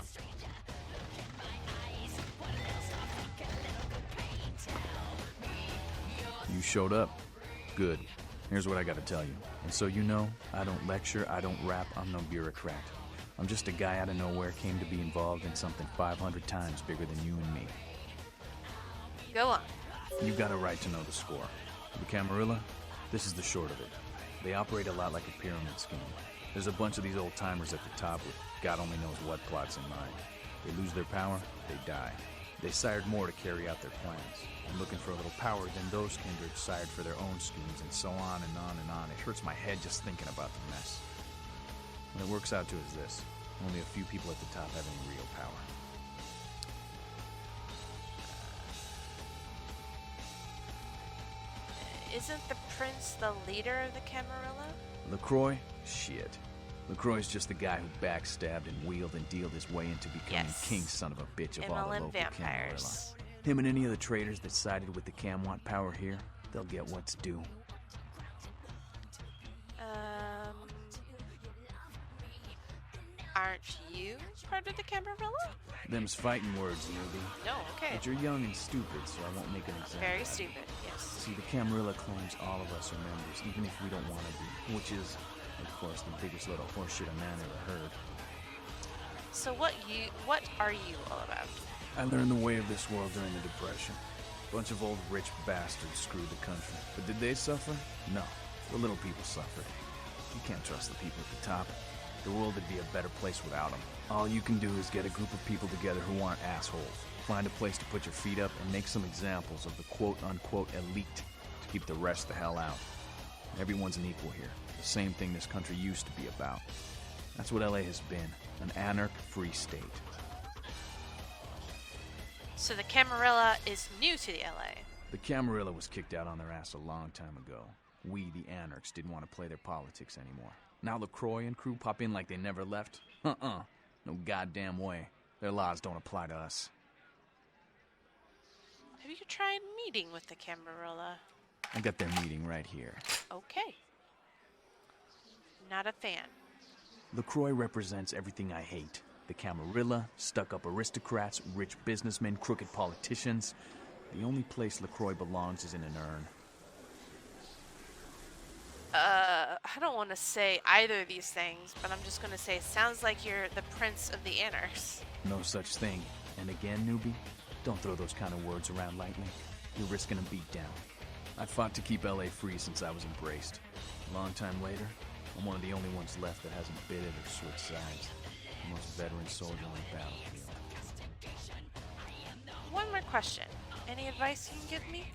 You showed up. Good. Here's what I gotta tell you. And so you know, I don't lecture, I don't rap, I'm no bureaucrat. I'm just a guy out of nowhere came to be involved in something 500 times bigger than you and me. Go on. You got a right to know the score. The Camarilla, this is the short of it. They operate a lot like a pyramid scheme. There's a bunch of these old-timers at the top with God only knows what plots in mind. They lose their power, they die. They sired more to carry out their plans. And looking for a little power, then those kindred sired for their own schemes, and so on and on and on. It hurts my head just thinking about the mess. What it works out to is this. Only a few people at the top have any real power. Isn't the prince the leader of the Camarilla? LaCroix? Shit. LaCroix's just the guy who backstabbed and wheeled and dealed his way into becoming king son of a bitch of all the MLM local vampires. Camarilla. Him and any of the traitors that sided with the Cam want power here, they'll get what's due. Aren't you part of the Camarilla? Them's fighting words, newbie. No, okay. But you're young and stupid, so I won't make an example. Very stupid, yes. See, the Camarilla claims all of us are members, even if we don't want to be, which is, of course, the biggest load of horseshit a man ever heard. So what are you all about? I learned the way of this world during the Depression. A bunch of old rich bastards screwed the country. But did they suffer? No. The little people suffered. You can't trust the people at the top. The world would be a better place without them. All you can do is get a group of people together who aren't assholes. Find a place to put your feet up and make some examples of the quote-unquote elite to keep the rest the hell out. Everyone's an equal here. The same thing this country used to be about. That's what LA has been. An anarch-free state. So the Camarilla is new to the LA. The Camarilla was kicked out on their ass a long time ago. We, the anarchs, didn't want to play their politics anymore. Now LaCroix and crew pop in like they never left? No goddamn way. Their laws don't apply to us. Have you tried meeting with the Camarilla? I got their meeting right here. Okay. Not a fan. LaCroix represents everything I hate. The Camarilla, stuck-up aristocrats, rich businessmen, crooked politicians. The only place LaCroix belongs is in an urn. I don't want to say either of these things, but I'm just going to say it sounds like you're the Prince of the Anarchs. No such thing. And again, newbie, don't throw those kind of words around lightly. You're risking a beatdown. I fought to keep LA free since I was embraced. A long time later, I'm one of the only ones left that hasn't bidded or switched sides. The most veteran soldier on the battlefield. One more question. Any advice you can give me?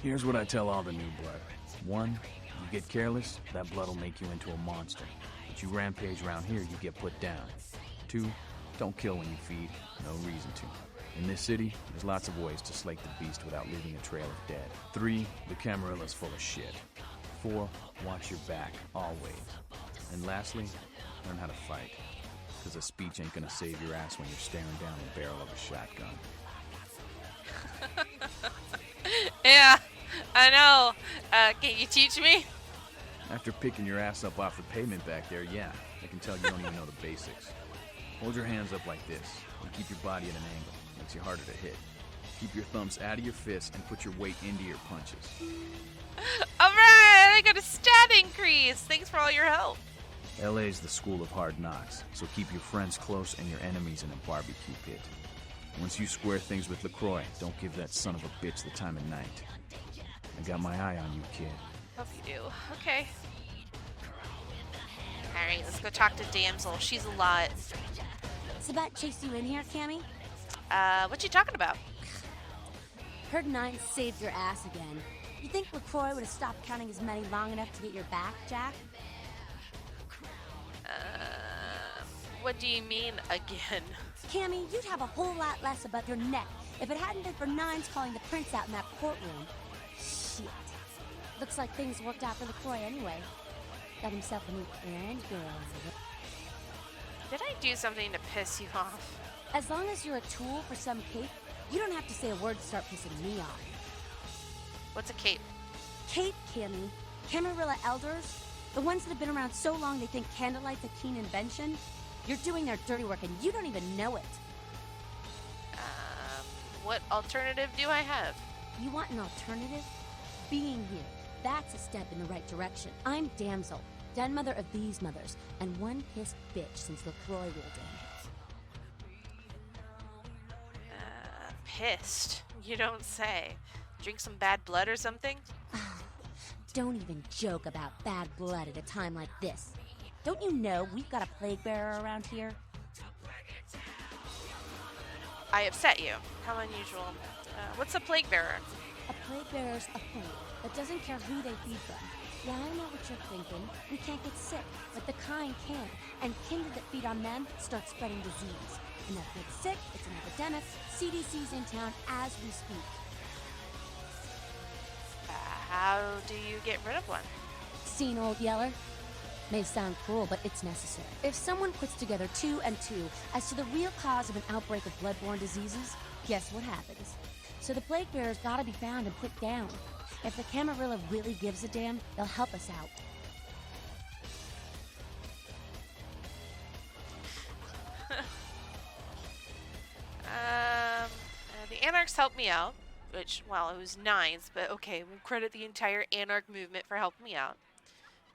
Here's what I tell all the new blood. 1, you get careless, that blood will make you into a monster. But you rampage around here, you get put down. 2, don't kill when you feed. No reason to. In this city, there's lots of ways to slake the beast without leaving a trail of dead. 3, the Camarilla's full of shit. 4, watch your back, always. And lastly, learn how to fight. Because a speech ain't gonna save your ass when you're staring down the barrel of a shotgun. Yeah, I know. Can you teach me? After picking your ass up off the pavement back there, yeah, I can tell you don't even know the basics. Hold your hands up like this, and keep your body at an angle. Makes you harder to hit. Keep your thumbs out of your fists and put your weight into your punches. Alright, I got a stat increase. Thanks for all your help. LA's the school of hard knocks, so keep your friends close and your enemies in a barbecue pit. Once you square things with LaCroix, don't give that son of a bitch the time of night. I got my eye on you, kid. Hope you do. Okay. Alright, let's go talk to Damsel. She's a lot. Sabat chased you in here, Cammy? What you talking about? Heard Nine saved your ass again. You think LaCroix would have stopped counting his money long enough to get your back, Jack? What do you mean, again? Cammy, you'd have a whole lot less above your neck if it hadn't been for Nines calling the prince out in that courtroom. Shit. Looks like things worked out for LaCroix anyway. Got himself a new errand girl. Did I do something to piss you off? As long as you're a tool for some cape, you don't have to say a word to start pissing me off. What's a cape? Cape, Cammy. Camarilla elders? The ones that have been around so long they think candlelight's a keen invention? You're doing their dirty work and you don't even know it. What alternative do I have? You want an alternative? Being here. That's a step in the right direction. I'm Damsel, den mother of these mothers, and one pissed bitch since LaCroix rolled in. Pissed? You don't say. Drink some bad blood or something? Don't even joke about bad blood at a time like this. Don't you know we've got a plague bearer around here? I upset you. How unusual. What's a plague bearer? A plague bearer's a fool that doesn't care who they feed from. Yeah, I know what you're thinking. We can't get sick, but the kind can. And kindred that feed on them start spreading disease. And that gets sick, it's an epidemic. CDC's in town as we speak. How do you get rid of one? Seen Old Yeller? May sound cruel, but it's necessary. If someone puts together 2 and 2 as to the real cause of an outbreak of bloodborne diseases, guess what happens? So the plague bearers gotta be found and put down. If the Camarilla really gives a damn, they'll help us out. The Anarchs helped me out, which, well, it was Nines, but okay, we'll credit the entire Anarch movement for helping me out.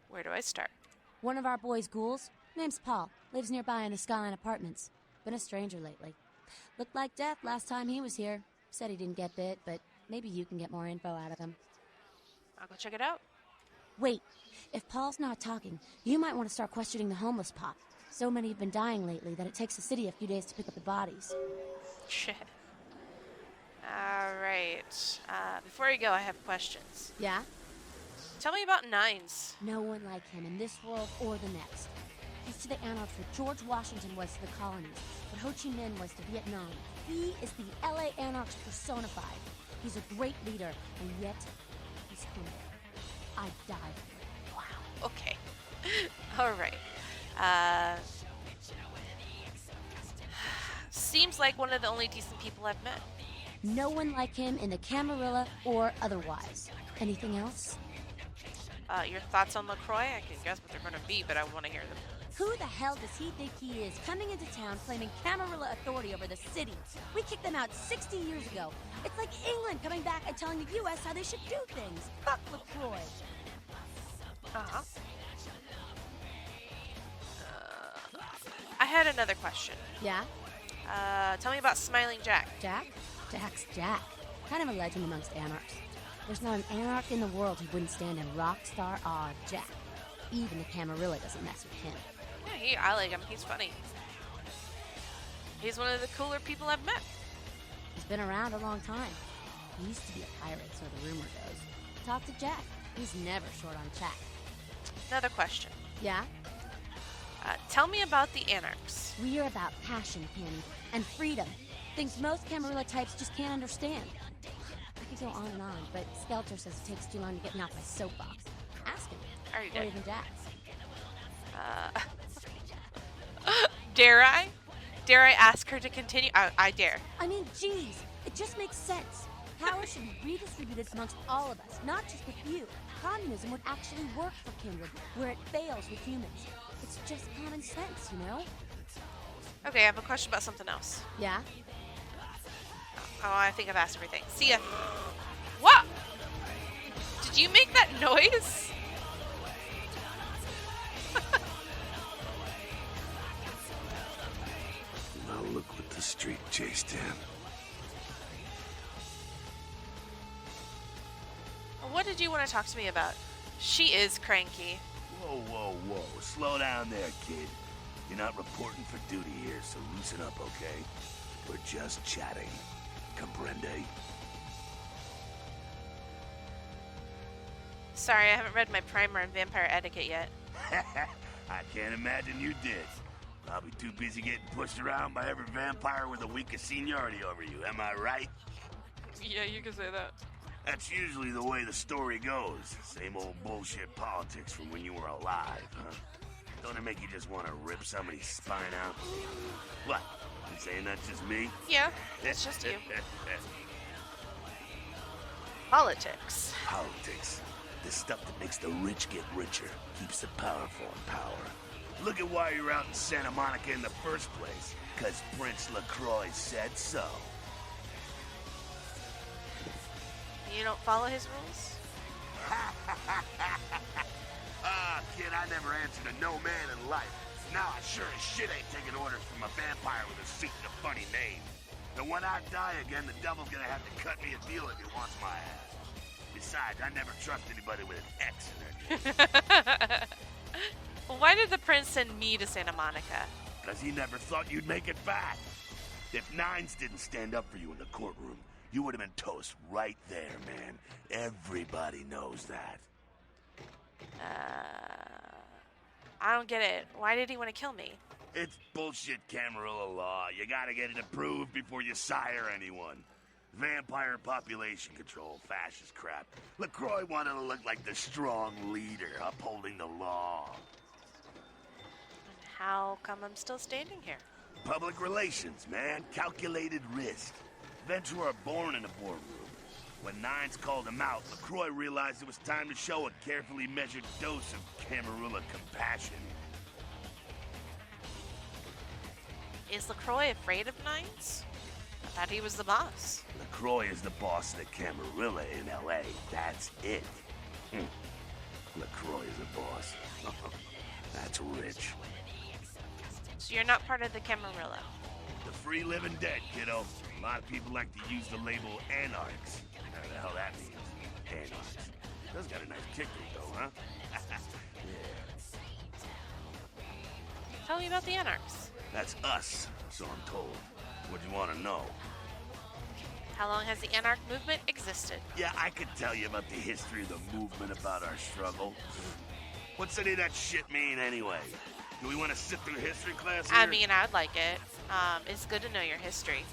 Where do I start? One of our boys' ghouls, name's Paul, lives nearby in the Skyline Apartments. Been a stranger lately. Looked like death last time he was here. Said he didn't get bit, but maybe you can get more info out of him. I'll go check it out. Wait, if Paul's not talking, you might want to start questioning the homeless pop. So many have been dying lately that it takes the city a few days to pick up the bodies. Shit. Alright. Before you go, I have questions. Yeah? Tell me about Nines. No one like him in this world or the next. He's to the Anarchs what George Washington was to the colonies, what Ho Chi Minh was to Vietnam. He is the LA Anarchs personified. He's a great leader, and yet he's humble. I'd die for him. Wow. Okay. Alright. Seems like one of the only decent people I've met. No one like him in the Camarilla or otherwise. Anything else? Your thoughts on LaCroix? I can guess what they're going to be, but I want to hear them. Who the hell does he think he is, coming into town claiming Camarilla authority over the city? We kicked them out 60 years ago. It's like England coming back and telling the U.S. how they should do things. Fuck LaCroix. Uh-huh. I had another question. Yeah? Tell me about Smiling Jack. Jack? Jack's Jack. Kind of a legend amongst anarchs. There's not an anarch in the world who wouldn't stand in rock star awe of Jack. Even the Camarilla doesn't mess with him. Yeah, I like him. He's funny. He's one of the cooler people I've met. He's been around a long time. He used to be a pirate, so the rumor goes. Talk to Jack. He's never short on chat. Another question. Yeah? Tell me about the anarchs. We are about passion, Penny, and freedom. Things most Camarilla types just can't understand. I could go on, but Skelter says it takes too long to get me off my soapbox. Ask him. Already or did. even Jack. Dare I? Dare I ask her to continue? I dare. I mean, geez, it just makes sense. Power should be redistributed amongst all of us, not just with you. Communism would actually work for Kindred, where it fails with humans. It's just common sense, you know? Okay, I have a question about something else. Yeah? Oh, I think I've asked everything. See ya. What? Did you make that noise? Now look what the street chased him. What did you want to talk to me about? She is cranky. Whoa, whoa, whoa. Slow down there, kid. You're not reporting for duty here, so loosen up, okay? We're just chatting. Comprende? Sorry, I haven't read my primer on vampire etiquette yet. I can't imagine you did. Probably too busy getting pushed around by every vampire with the weakest seniority over you, am I right? Yeah, you can say that. That's usually the way the story goes. Same old bullshit politics from when you were alive, huh? Don't it make you just want to rip somebody's spine out? What? You saying that's just me? Yeah, it's just you. Politics. Politics. The stuff that makes the rich get richer, keeps the powerful in power. Look at why you're out in Santa Monica in the first place. 'Cause Prince LaCroix said so. You don't follow his rules? Ah, kid, I never answered to no man in life. Now I sure as shit ain't taking orders from a vampire with a seat and a funny name. And when I die again, the devil's gonna have to cut me a deal if he wants my ass. Besides, I never trust anybody with an X in their name. Why did the prince send me to Santa Monica? 'Cause he never thought you'd make it back. If Nines didn't stand up for you in the courtroom, you would have been toast right there, man. Everybody knows that. I don't get it. Why did he want to kill me? It's bullshit Camarilla law. You gotta get it approved before you sire anyone. Vampire population control, fascist crap. LaCroix wanted to look like the strong leader upholding the law. How come I'm still standing here? Public relations, man. Calculated risk. Ventrue are born in a boardroom. When Nines called him out, LaCroix realized it was time to show a carefully measured dose of Camarilla compassion. Is LaCroix afraid of Nines? I thought he was the boss. LaCroix is the boss of the Camarilla in L.A. That's it. LaCroix is a boss. That's rich. So you're not part of the Camarilla? The free living dead, kiddo. A lot of people like to use the label anarchs. Whatever the hell that means. Anarchs. Does got a nice kick to it, though, huh? Yeah. Tell me about the anarchs. That's us, so I'm told. What do you want to know? How long has the anarch movement existed? Yeah, I could tell you about the history of the movement, about our struggle. What's any of that shit mean, anyway? Do we want to sit through history class here? I mean, I'd like it. It's good to know your history.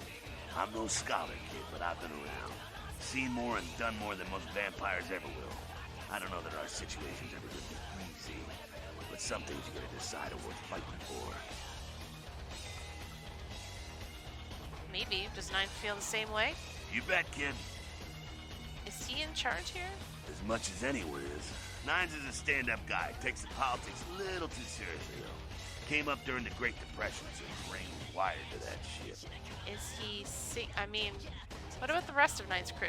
I'm no scholar, kid, but I've been around. Seen more and done more than most vampires ever will. I don't know that our situation's ever going to be easy, but some things you gotta decide are worth fighting for. Maybe. Does Nine feel the same way? You bet, kid. Is he in charge here? As much as anyone is. Nines is a stand-up guy. Takes the politics a little too seriously, though. Came up during the Great Depression, so his brain was wired to that shit. Is he I mean, what about the rest of Nines crew?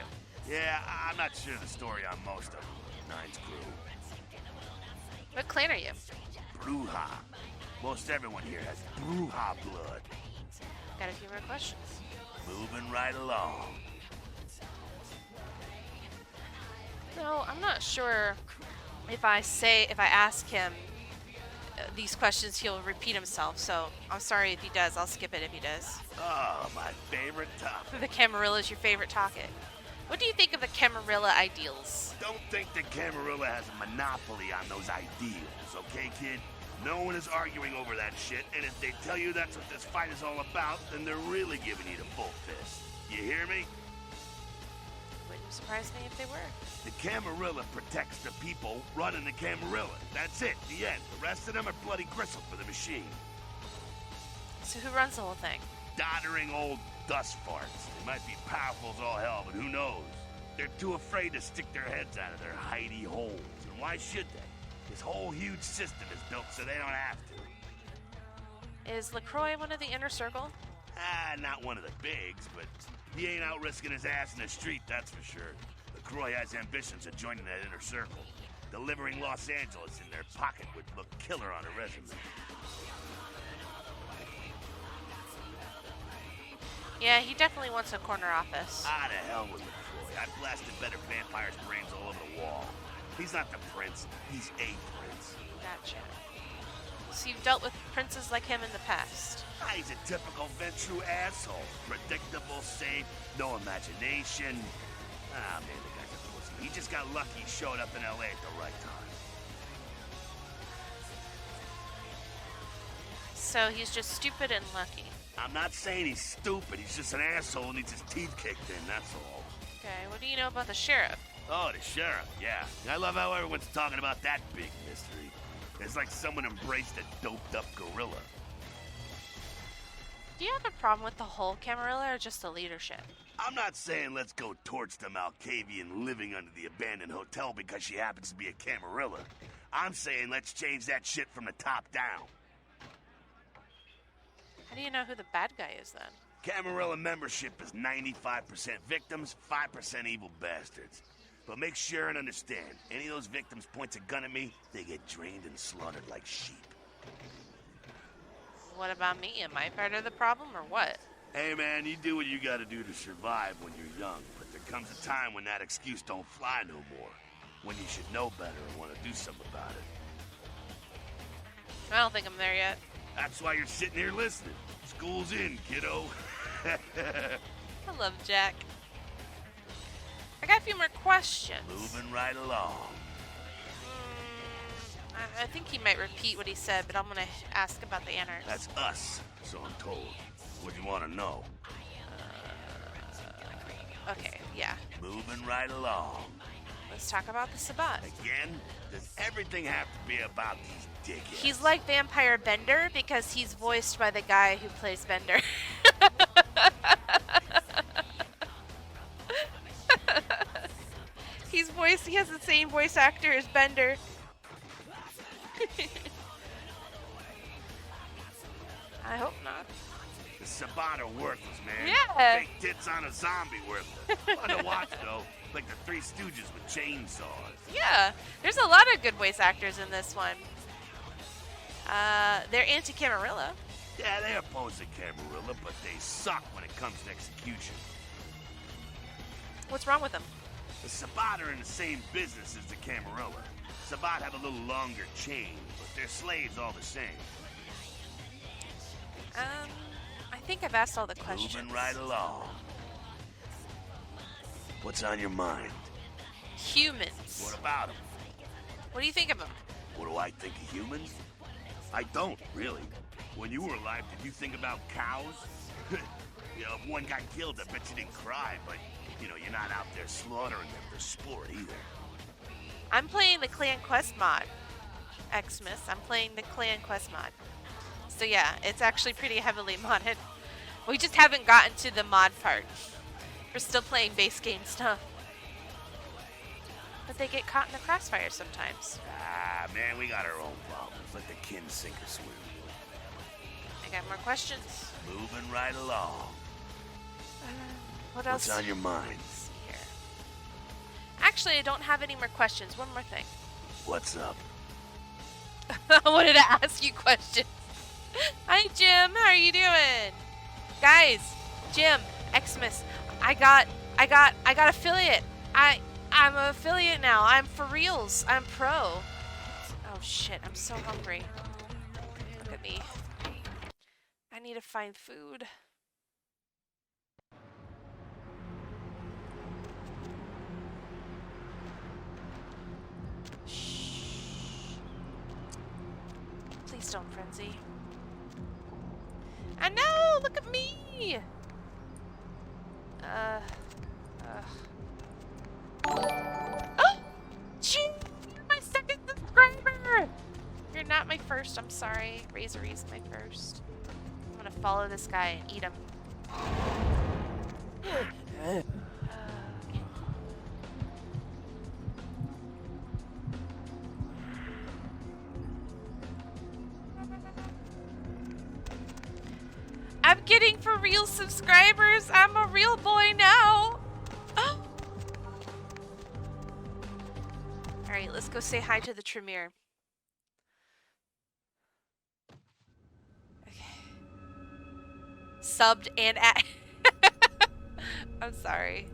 Yeah, I'm not sure the story on most of them. Nines crew. What clan are you? Bruja. Most everyone here has Bruja blood. Got a few more questions. Moving right along. No, I'm not sure if I ask him these questions, he'll repeat himself. So I'm sorry if he does. I'll skip it if he does. Oh, my favorite topic. The Camarilla is your favorite topic. What do you think of the Camarilla ideals? Don't think the Camarilla has a monopoly on those ideals, okay, kid? No one is arguing over that shit, and if they tell you that's what this fight is all about, then they're really giving you the full fist. You hear me? Wouldn't surprise me if they were. The Camarilla protects the people running the Camarilla. That's it, the end. The rest of them are bloody gristle for the machine. So who runs the whole thing? Doddering old dust farts. They might be powerful as all hell, but who knows? They're too afraid to stick their heads out of their hidey holes. And why should they? This whole huge system is built so they don't have to. Is LaCroix one of the inner circle? Not one of the bigs, but he ain't out risking his ass in the street, that's for sure. LaCroix has ambitions of joining that inner circle. Delivering Los Angeles in their pocket would look killer on a resume. Yeah, he definitely wants a corner office. Ah, the hell with LaCroix. I blasted better vampires' brains all over the wall. He's not the prince, he's a prince. Gotcha. So you've dealt with princes like him in the past? He's a typical Ventrue asshole. Predictable, safe, no imagination. Ah, man, the guy's a pussy. He just got lucky he showed up in L.A. at the right time. So he's just stupid and lucky. I'm not saying he's stupid. He's just an asshole who needs his teeth kicked in, that's all. Okay, what do you know about the sheriff? Oh, the sheriff, yeah. I love how everyone's talking about that big mystery. It's like someone embraced a doped-up gorilla. Do you have a problem with the whole Camarilla or just the leadership? I'm not saying let's go torch the Malkavian living under the abandoned hotel because she happens to be a Camarilla. I'm saying let's change that shit from the top down. How do you know who the bad guy is, then? Camarilla membership is 95% victims, 5% evil bastards. But make sure and understand, any of those victims points a gun at me, they get drained and slaughtered like sheep. What about me? Am I part of the problem or what? Hey man, you do what you gotta do to survive when you're young, but there comes a time when that excuse don't fly no more. When you should know better and want to do something about it. I don't think I'm there yet. That's why you're sitting here listening. School's in, kiddo. I love Jack. I got a few more questions. Moving right along. I think he might repeat what he said, but I'm going to ask about the anarchs. That's us, so I'm told. What do you want to know? Okay, yeah. Moving right along. Let's talk about the Sabbat. Again? Does everything have to be about these dickheads? He's like Vampire Bender because he's voiced by the guy who plays Bender. He has the same voice actor as Bender. I hope not. The Sabbat are worthless, man. Yeah. Fake tits on a zombie worthless. Fun to watch, though. Like the Three Stooges with chainsaws. Yeah. There's a lot of good voice actors in this one. They're anti-Camarilla. Yeah, they oppose the Camarilla, but they suck when it comes to execution. What's wrong with them? The Sabbat are in the same business as the Camarilla. Sabbat have a little longer chain, but they're slaves all the same. I think I've asked all the questions. Moving right along. What's on your mind? Humans. What about them? What do you think of them? What do I think of humans? I don't, really. When you were alive, did you think about cows? You know, if one got killed, I bet you didn't cry, but, you know, you're not out there slaughtering them for sport either. I'm playing the Clan Quest mod. Xmas. I'm playing the Clan Quest mod. So yeah, it's actually pretty heavily modded. We just haven't gotten to the mod part. We're still playing base game stuff. But they get caught in the crossfire sometimes. Ah, man, we got our own problems. Let the kin sink or swim. I got more questions. Moving right along. What else? What's on your mind? Let's see here. Actually, I don't have any more questions. One more thing. What's up? I wanted to ask you questions. Hi, Jim. How are you doing? Guys, Jim, Xmas. I got affiliate. I'm an affiliate now. I'm for reals. I'm pro. Oh shit, I'm so hungry. Look at me. I need to find food. Shh. Please don't frenzy. I know! Look at me! Oh! Gee! You're my second subscriber! You're not my first, I'm sorry. Razory's my first. I'm gonna follow this guy and eat him. I'm getting for real subscribers. I'm a real boy now. Oh. All right, let's go say hi to the Tremere. Okay. Subbed and ad. I'm sorry.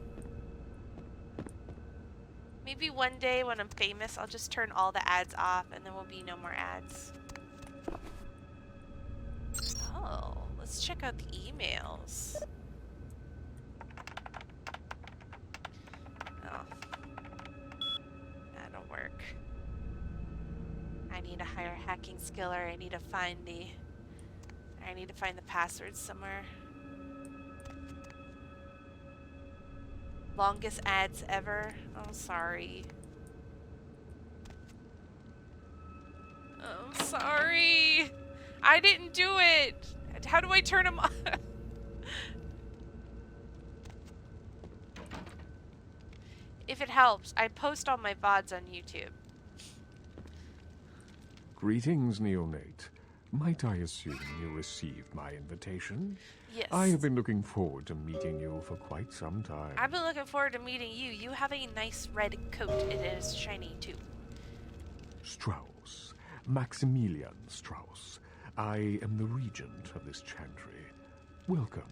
Maybe one day when I'm famous, I'll just turn all the ads off and there will be no more ads. Oh. Let's check out the emails. Oh. That'll work. I need to hire a hacking skiller. I need to find the password somewhere. Longest ads ever. Oh, sorry. I'm sorry. I didn't do it. How do I turn them off? If it helps, I post all my VODs on YouTube. Greetings, Neonate. Might I assume you received my invitation? Yes. I have been looking forward to meeting you for quite some time. I've been looking forward to meeting you. You have a nice red coat. It is shiny, too. Strauss. Maximilian Strauss. I am the regent of this chantry. Welcome.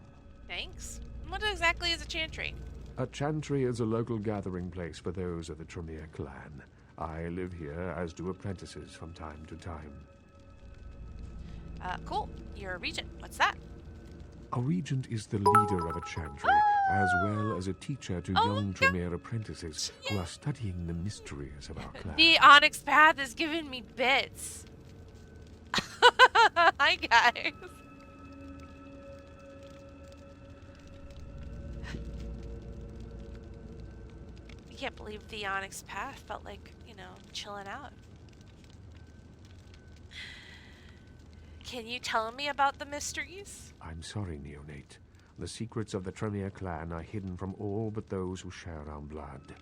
Thanks. What exactly is a chantry? A chantry is a local gathering place for those of the Tremere clan. I live here, as do apprentices from time to time. Cool. You're a regent. What's that? A regent is the leader of a chantry, as well as a teacher to young Tremere apprentices who are studying the mysteries of our clan. The Onyx Path is giving me bits. Hi, guys. I can't believe the Onyx Path felt like, you know, chilling out. Can you tell me about the mysteries? I'm sorry, Neonate. The secrets of the Tremere clan are hidden from all but those who share our blood.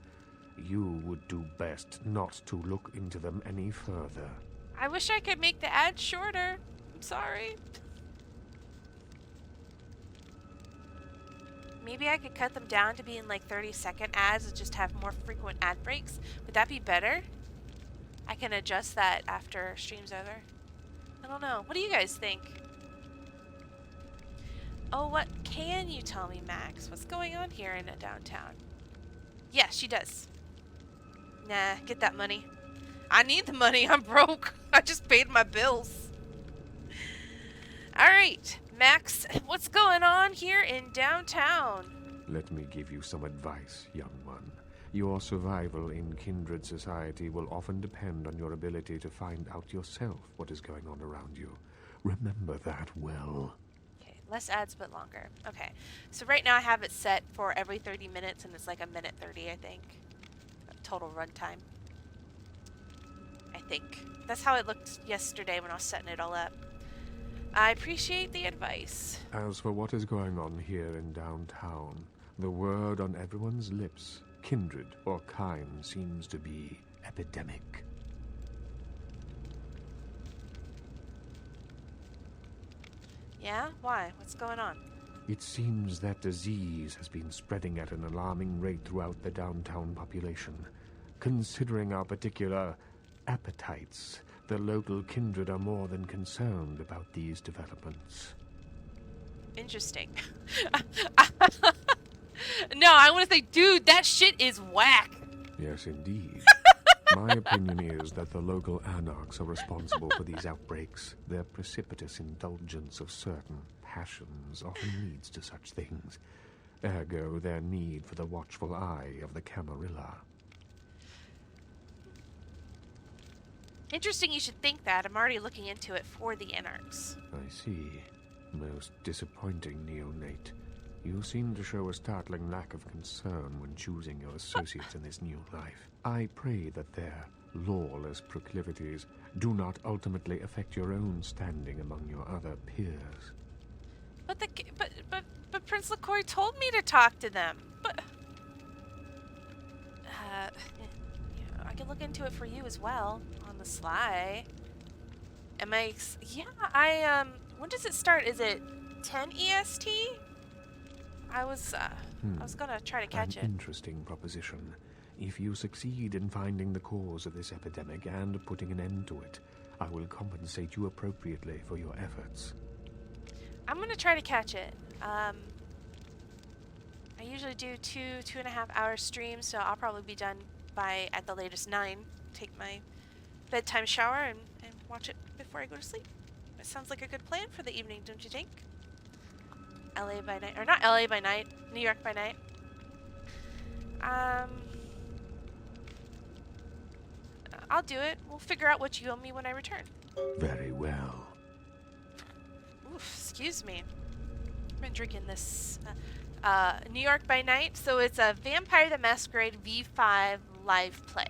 You would do best not to look into them any further. I wish I could make the ad shorter. I'm sorry. Maybe I could cut them down to being like 30-second ads and just have more frequent ad breaks. Would that be better? I can adjust that after stream's over. I don't know. What do you guys think? Oh, what can you tell me, Max? What's going on here in downtown? Yeah, she does. Nah, get that money. I need the money. I'm broke. I just paid my bills. Alright, Max, what's going on here in downtown? Let me give you some advice, young one. Your survival in kindred society will often depend on your ability to find out yourself what is going on around you. Remember that well. Okay, less ads but longer. Okay, so right now I have it set for every 30 minutes and it's like a minute 30, I think. Total runtime. I think. That's how it looked yesterday when I was setting it all up. I appreciate the advice. As for what is going on here in downtown, The word on everyone's lips, kindred or kind, seems to be epidemic. Yeah? Why? What's going on? It seems that disease has been spreading at an alarming rate throughout the downtown population. Considering our particular appetites, the local kindred are more than concerned about these developments. Interesting. No, I want to say, dude, that shit is whack. Yes, indeed. My opinion is that the local anarchs are responsible for these outbreaks. Their precipitous indulgence of certain passions often leads to such things. Ergo, their need for the watchful eye of the Camarilla. Interesting you should think that. I'm already looking into it for the anarchs. I see. Most disappointing, neonate. You seem to show a startling lack of concern when choosing your associates in this new life. I pray that their lawless proclivities do not ultimately affect your own standing among your other peers. But Prince LaCoy told me to talk to them. But I can look into it for you as well on the sly. When does it start? Is it 10 EST? I was gonna try to catch it. An interesting proposition. If you succeed in finding the cause of this epidemic and putting an end to it, I will compensate you appropriately for your efforts. I'm gonna try to catch it. I usually do 2.5 hour streams, so I'll probably be done by, at the latest, 9. Take my bedtime shower and watch it before I go to sleep. It sounds like a good plan for the evening, don't you think? LA by night, or not LA by night, New York by night. I'll do it. We'll figure out what you owe me when I return. Very well. Oof, excuse me. I've been drinking this New York by Night. So it's a Vampire the Masquerade V5 live play.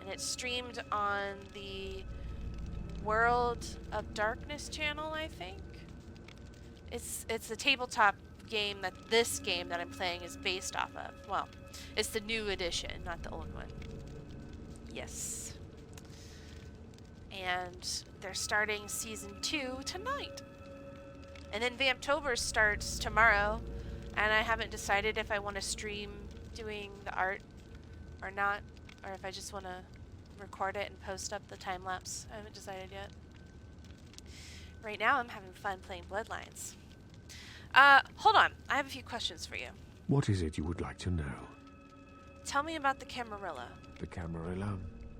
And it's streamed on the World of Darkness channel, I think. It's a tabletop game that this game that I'm playing is based off of. Well, it's the new edition, not the old one. Yes. And they're starting season 2 tonight. And then Vamptober starts tomorrow, and I haven't decided if I want to stream doing the art or not, or if I just want to record it and post up the time lapse. I haven't decided yet. Right now I'm having fun playing Bloodlines. Hold on. I have a few questions for you. What is it you would like to know? Tell me about the Camarilla. The Camarilla?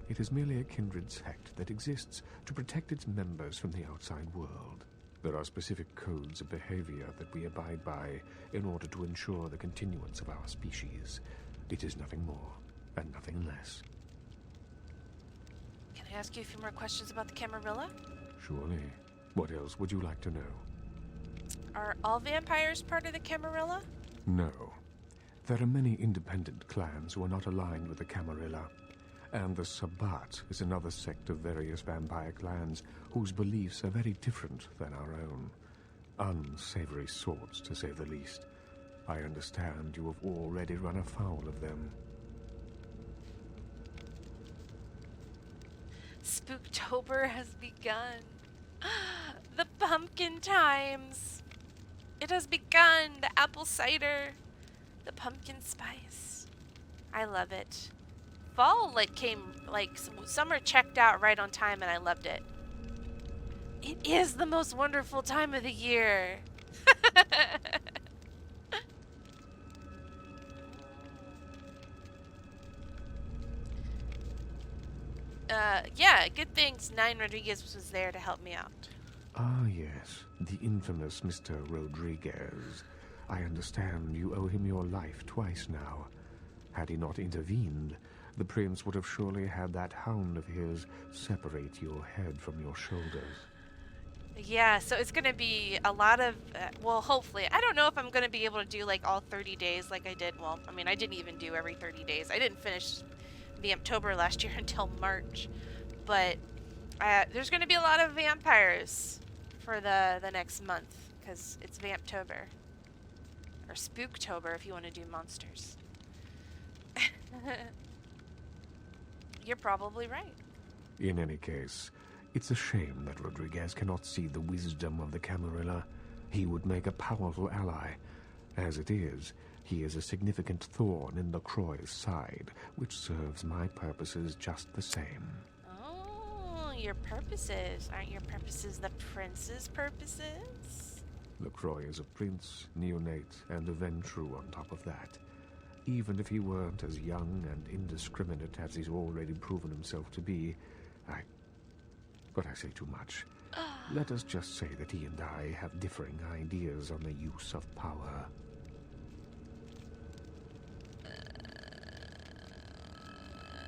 It is merely a kindred sect that exists to protect its members from the outside world. There are specific codes of behavior that we abide by in order to ensure the continuance of our species. It is nothing more and nothing less. Can I ask you a few more questions about the Camarilla? Surely. What else would you like to know? Are all vampires part of the Camarilla? No. There are many independent clans who are not aligned with the Camarilla. And the Sabbat is another sect of various vampire clans whose beliefs are very different than our own. Unsavory sorts, to say the least. I understand you have already run afoul of them. Spooktober has begun. The pumpkin times. It has begun. The apple cider. The pumpkin spice. I love it. Fall summer checked out right on time, and I loved it. It is the most wonderful time of the year. Yeah, good things Nine Rodriguez was there to help me out. Ah, yes, the infamous Mr. Rodriguez. I understand you owe him your life twice now. Had he not intervened, the prince would have surely had that hound of his separate your head from your shoulders. Yeah, so it's going to be a lot of, well, hopefully. I don't know if I'm going to be able to do, like, all 30 days like I did. Well, I mean, I didn't even do every 30 days. I didn't finish Vamptober last year until March. But there's going to be a lot of vampires for the next month, because it's Vamptober. Or Spooktober if you want to do monsters. You're probably right. In any case, it's a shame that Rodriguez cannot see the wisdom of the Camarilla. He would make a powerful ally. As it is, he is a significant thorn in the Croix's side, which serves my purposes just the same. Oh, your purposes. Aren't your purposes the prince's purposes? LaCroix is a prince, neonate, and a Ventrue on top of that. Even if he weren't as young and indiscriminate as he's already proven himself to be, But I say too much. Let us just say that he and I have differing ideas on the use of power.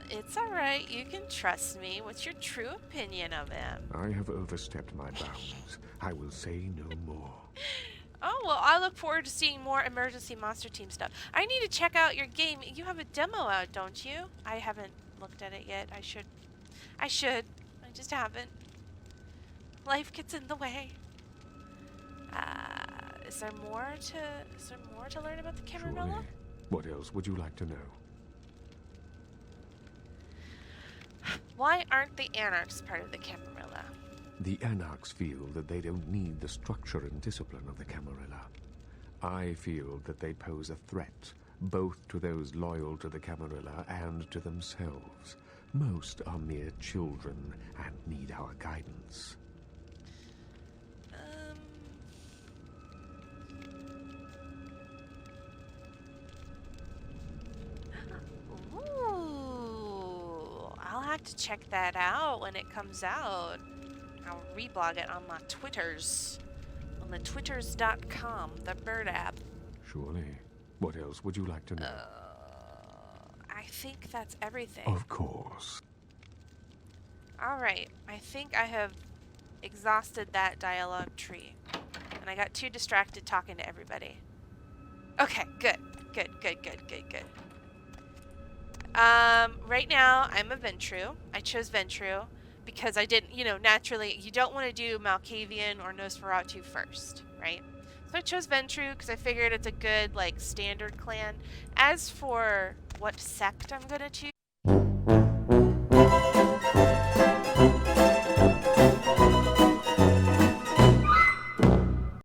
It's alright, you can trust me. What's your true opinion of him? I have overstepped my bounds. I will say no more. Oh, well, I look forward to seeing more Emergency Monster Team stuff. I need to check out your game. You have a demo out, don't you? I haven't looked at it yet. I should. I just haven't. Life gets in the way. Is there more to learn about the Camarilla? Surely. What else would you like to know? Why aren't the Anarchs part of the Camarilla? The Anarchs feel that they don't need the structure and discipline of the Camarilla. I feel that they pose a threat, both to those loyal to the Camarilla and to themselves. Most are mere children and need our guidance. Ooh, I'll have to check that out when it comes out. I'll reblog it on my Twitters. On the twitters.com, the bird app. Surely. What else would you like to know? I think that's everything. Of course. Alright, I think I have exhausted that dialogue tree. And I got too distracted talking to everybody. Okay, good. Good. Right now, I'm a Ventrue. I chose Ventrue because I didn't, naturally, you don't want to do Malkavian or Nosferatu first, right? So I chose Ventrue because I figured it's a good, standard clan. As for what sect I'm going to choose,